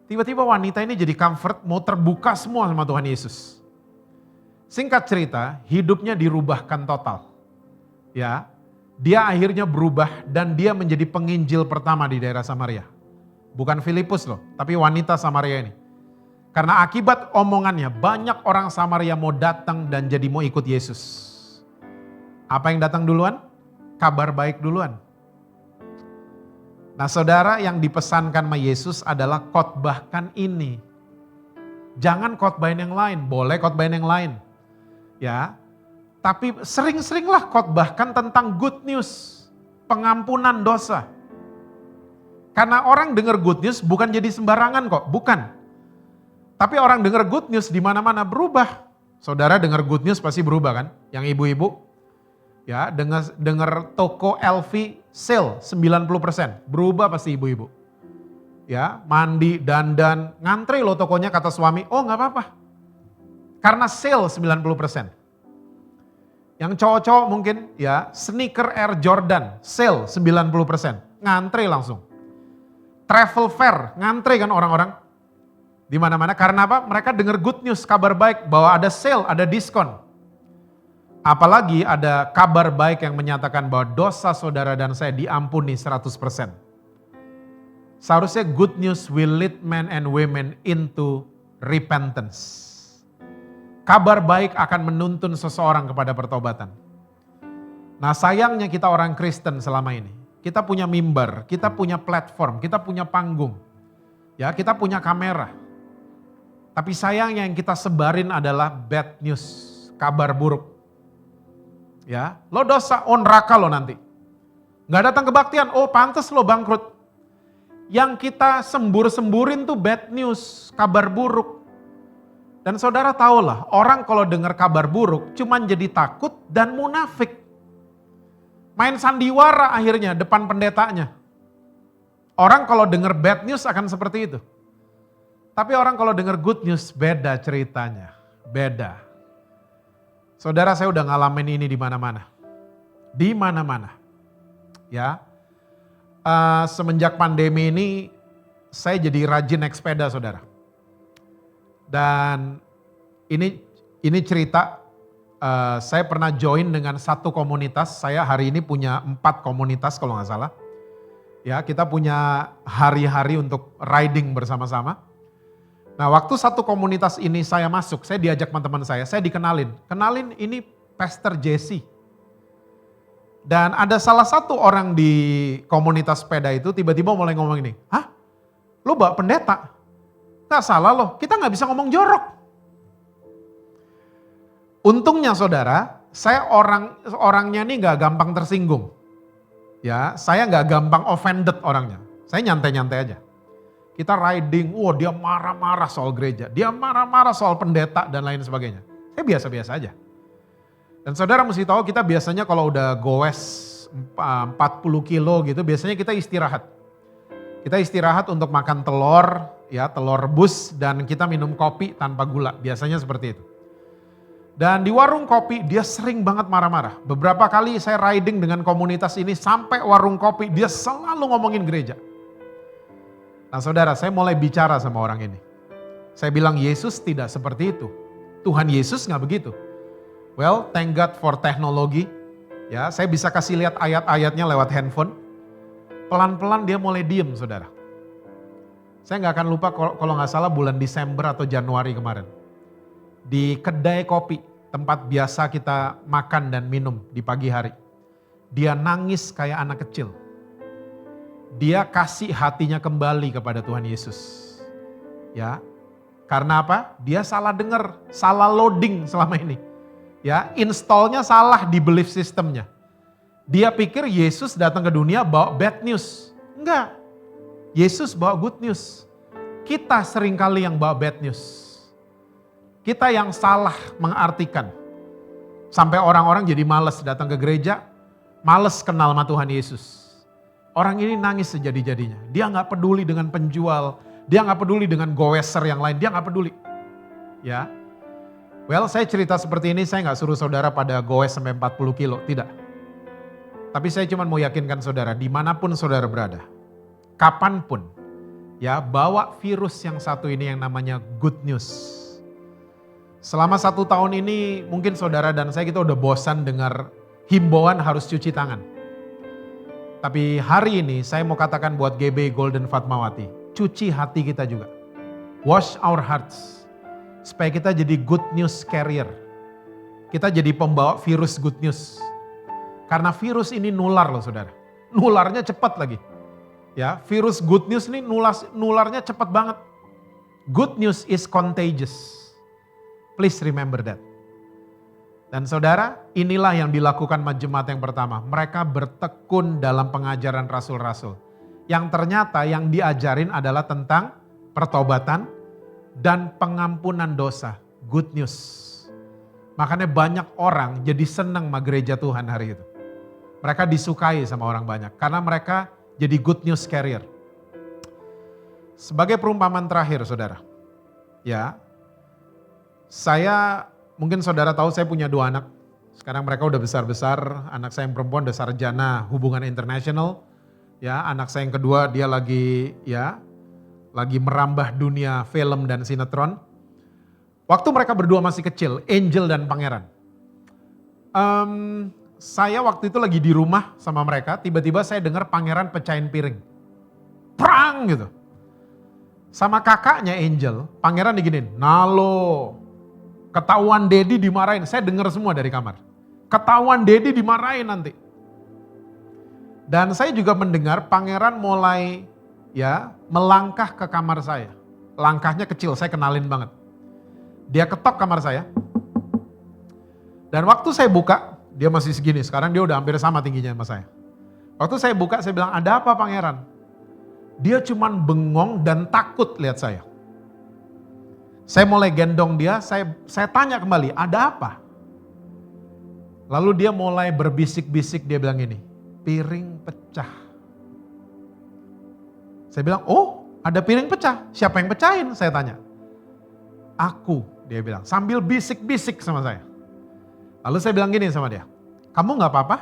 Tiba-tiba wanita ini jadi comfort, mau terbuka semua sama Tuhan Yesus. Singkat cerita, hidupnya dirubahkan total. Ya, dia akhirnya berubah dan dia menjadi penginjil pertama di daerah Samaria. Bukan Filipus loh, tapi wanita Samaria ini. Karena akibat omongannya, banyak orang Samaria mau datang dan jadi mau ikut Yesus. Apa yang datang duluan? Kabar baik duluan. Nah saudara, yang dipesankan sama Yesus adalah khotbahkan ini. Jangan khotbahin yang lain, boleh khotbahin yang lain. Ya, tapi sering-seringlah khotbahkan tentang good news, pengampunan dosa. Karena orang dengar good news bukan jadi sembarangan kok, bukan. Tapi orang dengar good news di mana-mana berubah. Saudara dengar good news pasti berubah kan? Yang ibu-ibu, ya dengar toko LV sale 90%, berubah pasti ibu-ibu. Ya, mandi, dandan, ngantri loh tokonya kata suami, oh nggak apa-apa. Karena sale 90%. Yang cowok-cowok mungkin ya sneaker Air Jordan sale 90%. Ngantri langsung. Travel fair ngantri kan orang-orang. Di mana-mana karena apa? Mereka dengar good news, kabar baik bahwa ada sale, ada diskon. Apalagi ada kabar baik yang menyatakan bahwa dosa saudara dan saya diampuni 100%. Seharusnya good news will lead men and women into repentance. Kabar baik akan menuntun seseorang kepada pertobatan. Nah sayangnya kita orang Kristen selama ini. Kita punya mimbar, kita punya platform, kita punya panggung. Ya, kita punya kamera. Tapi sayangnya yang kita sebarin adalah bad news, kabar buruk. Ya, lo dosa, oh neraka lo nanti. Gak datang kebaktian, oh pantas lo bangkrut. Yang kita sembur-semburin tuh bad news, kabar buruk. Dan saudara tahulah, orang kalau dengar kabar buruk cuman jadi takut dan munafik. Main sandiwara akhirnya depan pendetanya. Orang kalau dengar bad news akan seperti itu. Tapi orang kalau dengar good news beda ceritanya, beda. Saudara saya udah ngalamin ini di mana-mana. Di mana-mana. Ya. Semenjak pandemi ini saya jadi rajin naik sepeda saudara. Dan ini cerita saya pernah join dengan satu komunitas. Saya hari ini punya 4 komunitas kalau nggak salah. Ya, kita punya hari-hari untuk riding bersama-sama. Nah, waktu satu komunitas ini saya masuk, saya diajak teman-teman saya dikenalin. Kenalin ini Pastor Jesse. Dan ada salah satu orang di komunitas sepeda itu tiba-tiba mulai ngomong ini, hah? Lo bawa pendeta? Gak salah loh, kita gak bisa ngomong jorok. Untungnya saudara, saya orangnya ini gak gampang tersinggung. Ya, saya gak gampang offended orangnya. Saya nyantai-nyantai aja. Kita riding, dia marah-marah soal gereja. Dia marah-marah soal pendeta dan lain sebagainya. Saya biasa-biasa aja. Dan saudara mesti tahu kita biasanya kalau udah goes 40 kilo gitu, biasanya kita istirahat. Kita istirahat untuk makan telur, ya telur rebus dan kita minum kopi tanpa gula. Biasanya seperti itu. Dan di warung kopi dia sering banget marah-marah. Beberapa kali saya riding dengan komunitas ini sampai warung kopi dia selalu ngomongin gereja. Nah saudara, saya mulai bicara sama orang ini. Saya bilang Yesus tidak seperti itu. Tuhan Yesus gak begitu. Well, thank God for teknologi. Ya, saya bisa kasih lihat ayat-ayatnya lewat handphone. Pelan-pelan dia mulai diem, saudara. Saya nggak akan lupa kalau nggak salah bulan Desember atau Januari kemarin. Di kedai kopi, tempat biasa kita makan dan minum di pagi hari. Dia nangis kayak anak kecil. Dia kasih hatinya kembali kepada Tuhan Yesus. Ya, karena apa? Dia salah dengar, salah loading selama ini. Ya, installnya salah di belief systemnya. Dia pikir Yesus datang ke dunia bawa bad news. Enggak. Yesus bawa good news. Kita seringkali yang bawa bad news. Kita yang salah mengartikan. Sampai orang-orang jadi malas datang ke gereja, malas kenal sama Tuhan Yesus. Orang ini nangis sejadi-jadinya. Dia gak peduli dengan penjual, dia gak peduli dengan goeser yang lain, dia gak peduli. Ya. Well, saya cerita seperti ini, saya gak suruh saudara pada goes sampai 40 kilo, tidak. Tapi saya cuma mau yakinkan saudara, dimanapun saudara berada, kapanpun, ya bawa virus yang satu ini yang namanya good news. Selama 1 tahun ini mungkin saudara dan saya kita udah bosan dengar himbauan harus cuci tangan. Tapi hari ini saya mau katakan buat GB Golden Fatmawati, cuci hati kita juga. Wash our hearts. Supaya kita jadi good news carrier. Kita jadi pembawa virus good news. Karena virus ini nular loh saudara. Nularnya cepat lagi. Ya, virus good news ini nularnya cepat banget. Good news is contagious. Please remember that. Dan saudara, inilah yang dilakukan jemaat yang pertama. Mereka bertekun dalam pengajaran rasul-rasul. Yang ternyata yang diajarin adalah tentang pertobatan dan pengampunan dosa. Good news. Makanya banyak orang jadi senang sama gereja Tuhan hari itu. Mereka disukai sama orang banyak. Karena mereka jadi good news carrier. Sebagai perumpamaan terakhir saudara. Ya, mungkin saudara tahu saya punya 2 anak. Sekarang mereka udah besar-besar. Anak saya yang perempuan udah sarjana hubungan internasional. Ya, anak saya yang kedua dia lagi merambah dunia film dan sinetron. Waktu mereka berdua masih kecil, Angel dan Pangeran. Saya waktu itu lagi di rumah sama mereka, tiba-tiba saya dengar Pangeran pecahin piring. Prang gitu. Sama kakaknya Angel, Pangeran diginin, Nalo, ketahuan Dedi dimarahin. Saya dengar semua dari kamar. Ketahuan Dedi dimarahin nanti. Dan saya juga mendengar Pangeran mulai melangkah ke kamar saya. Langkahnya kecil, saya kenalin banget. Dia ketok kamar saya. Dan waktu saya buka, dia masih segini. Sekarang dia udah hampir sama tingginya sama saya. Waktu saya buka, saya bilang, ada apa Pangeran? Dia cuman bengong dan takut lihat saya. Saya mulai gendong dia, saya tanya kembali, ada apa? Lalu dia mulai berbisik-bisik, dia bilang ini, piring pecah. Saya bilang, oh ada piring pecah, siapa yang pecahin? Saya tanya. Aku, dia bilang, sambil bisik-bisik sama saya. Lalu saya bilang gini sama dia, kamu gak apa-apa?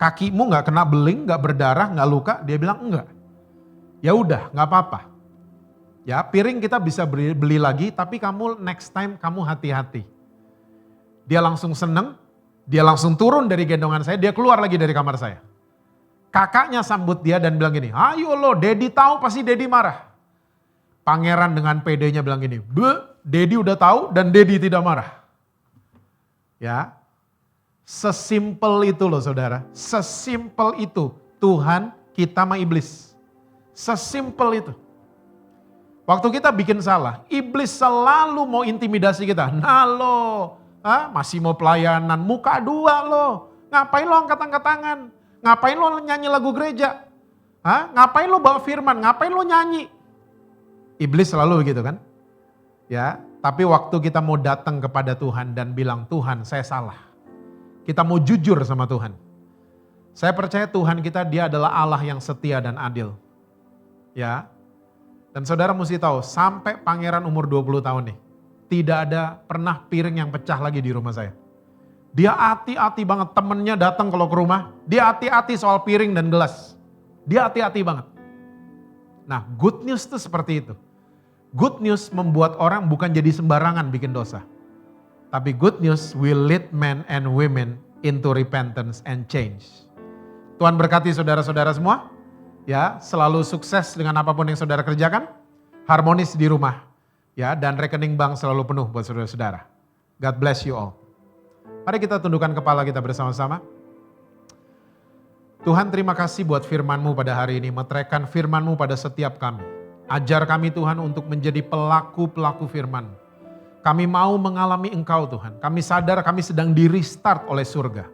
Kakimu gak kena beling, gak berdarah, gak luka? Dia bilang enggak. Ya udah, gak apa-apa. Ya piring kita bisa beli lagi, tapi kamu next time kamu hati-hati. Dia langsung seneng, dia langsung turun dari gendongan saya, dia keluar lagi dari kamar saya. Kakaknya sambut dia dan bilang gini, ayo lo, Dedi tahu pasti Dedi marah. Pangeran dengan pedenya bilang gini, Dedi udah tahu dan Dedi tidak marah. Ya, sesimpel itu loh saudara, sesimpel itu Tuhan kita sama iblis. Sesimpel itu. Waktu kita bikin salah, iblis selalu mau intimidasi kita. Nah lo, masih mau pelayanan, muka dua lo. Ngapain lo angkat-angkat tangan? Ngapain lo nyanyi lagu gereja? Ngapain lo bawa firman? Ngapain lo nyanyi? Iblis selalu begitu kan? Ya, tapi waktu kita mau datang kepada Tuhan dan bilang, Tuhan saya salah. Kita mau jujur sama Tuhan. Saya percaya Tuhan kita dia adalah Allah yang setia dan adil. Ya. Dan saudara mesti tahu, sampai pangeran umur 20 tahun nih, tidak ada pernah piring yang pecah lagi di rumah saya. Dia hati-hati banget, temennya datang kalau ke rumah, dia hati-hati soal piring dan gelas. Dia hati-hati banget. Nah, good news itu seperti itu. Good news membuat orang bukan jadi sembarangan bikin dosa. Tapi good news will lead men and women into repentance and change. Tuhan berkati saudara-saudara semua. Ya, selalu sukses dengan apapun yang saudara kerjakan. Harmonis di rumah. Ya, dan rekening bank selalu penuh buat saudara-saudara. God bless you all. Mari kita tundukkan kepala kita bersama-sama. Tuhan terima kasih buat firman-Mu pada hari ini. Meteraikan firman-Mu pada setiap kami. Ajar kami Tuhan untuk menjadi pelaku-pelaku firman. Kami mau mengalami Engkau Tuhan. Kami sadar kami sedang di restart oleh surga.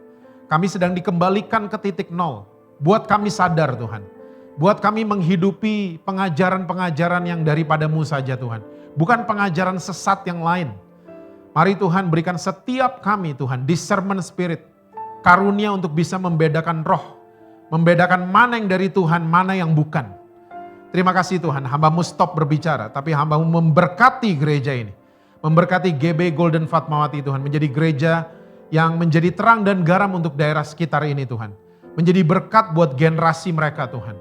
Kami sedang dikembalikan ke titik nol. Buat kami sadar Tuhan. Buat kami menghidupi pengajaran-pengajaran yang daripada-Mu saja Tuhan. Bukan pengajaran sesat yang lain. Mari Tuhan berikan setiap kami Tuhan discernment spirit. Karunia untuk bisa membedakan roh. Membedakan mana yang dari Tuhan, mana yang bukan. Terima kasih Tuhan, hamba-Mu stop berbicara, tapi hamba-Mu memberkati gereja ini. Memberkati GB Golden Fatmawati Tuhan, menjadi gereja yang menjadi terang dan garam untuk daerah sekitar ini Tuhan. Menjadi berkat buat generasi mereka Tuhan.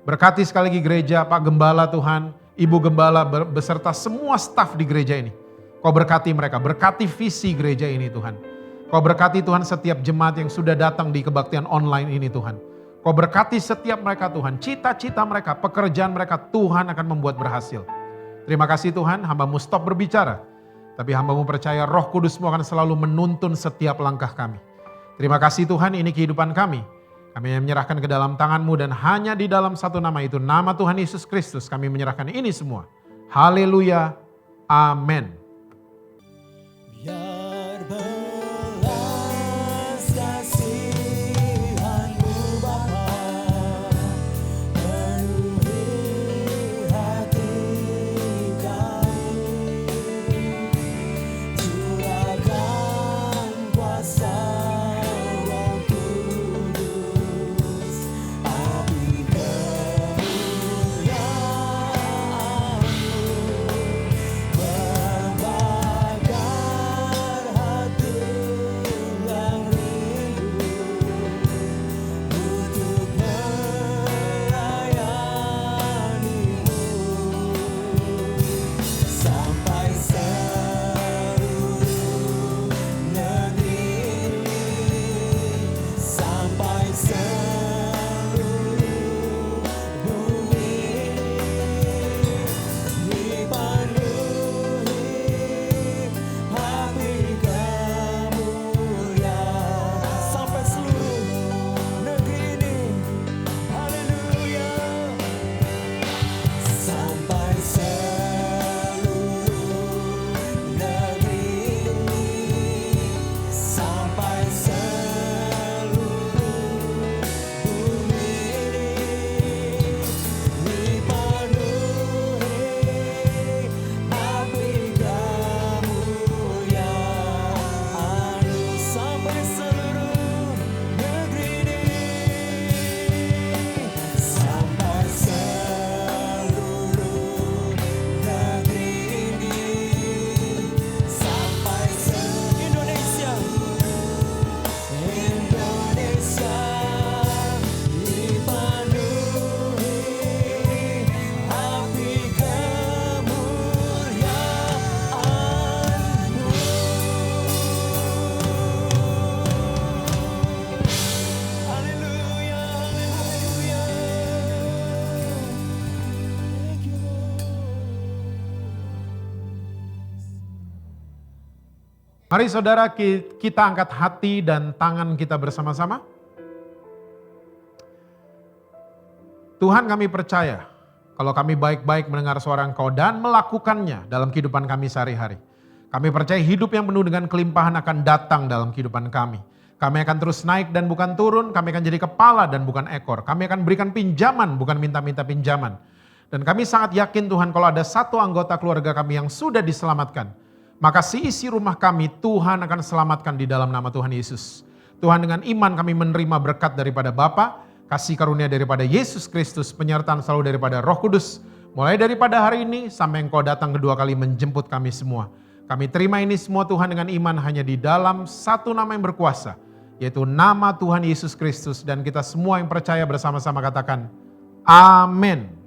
Berkati sekali lagi gereja, Pak Gembala Tuhan, Ibu Gembala beserta semua staf di gereja ini. Kau berkati mereka, berkati visi gereja ini Tuhan. Kau berkati Tuhan setiap jemaat yang sudah datang di kebaktian online ini Tuhan. Kau berkati setiap mereka Tuhan, cita-cita mereka, pekerjaan mereka Tuhan akan membuat berhasil. Terima kasih Tuhan, hamba-Mu stop berbicara. Tapi hamba-Mu percaya Roh Kudus-Mu akan selalu menuntun setiap langkah kami. Terima kasih Tuhan, ini kehidupan kami. Kami menyerahkan ke dalam tangan-Mu dan hanya di dalam satu nama itu, nama Tuhan Yesus Kristus kami menyerahkan ini semua. Haleluya, amin. Biar belas kasihan-Mu Bapa, penuhi hati kami, curahkan kuasa Roh Kudus, api kemuliaan-Mu Mari saudara kita angkat hati dan tangan kita bersama-sama. Tuhan, kami percaya kalau kami baik-baik mendengar suara Engkau dan melakukannya dalam kehidupan kami sehari-hari. Kami percaya hidup yang penuh dengan kelimpahan akan datang dalam kehidupan kami. Kami akan terus naik dan bukan turun, kami akan jadi kepala dan bukan ekor. Kami akan berikan pinjaman bukan minta-minta pinjaman. Dan kami sangat yakin Tuhan kalau ada satu anggota keluarga kami yang sudah diselamatkan, maka seisi rumah kami Tuhan akan selamatkan di dalam nama Tuhan Yesus. Tuhan, dengan iman kami menerima berkat daripada Bapa, kasih karunia daripada Yesus Kristus, penyertaan selalu daripada Roh Kudus, mulai daripada hari ini sampai Engkau datang kedua kali menjemput kami semua. Kami terima ini semua Tuhan dengan iman hanya di dalam satu nama yang berkuasa, yaitu nama Tuhan Yesus Kristus. Dan kita semua yang percaya bersama-sama katakan, amin.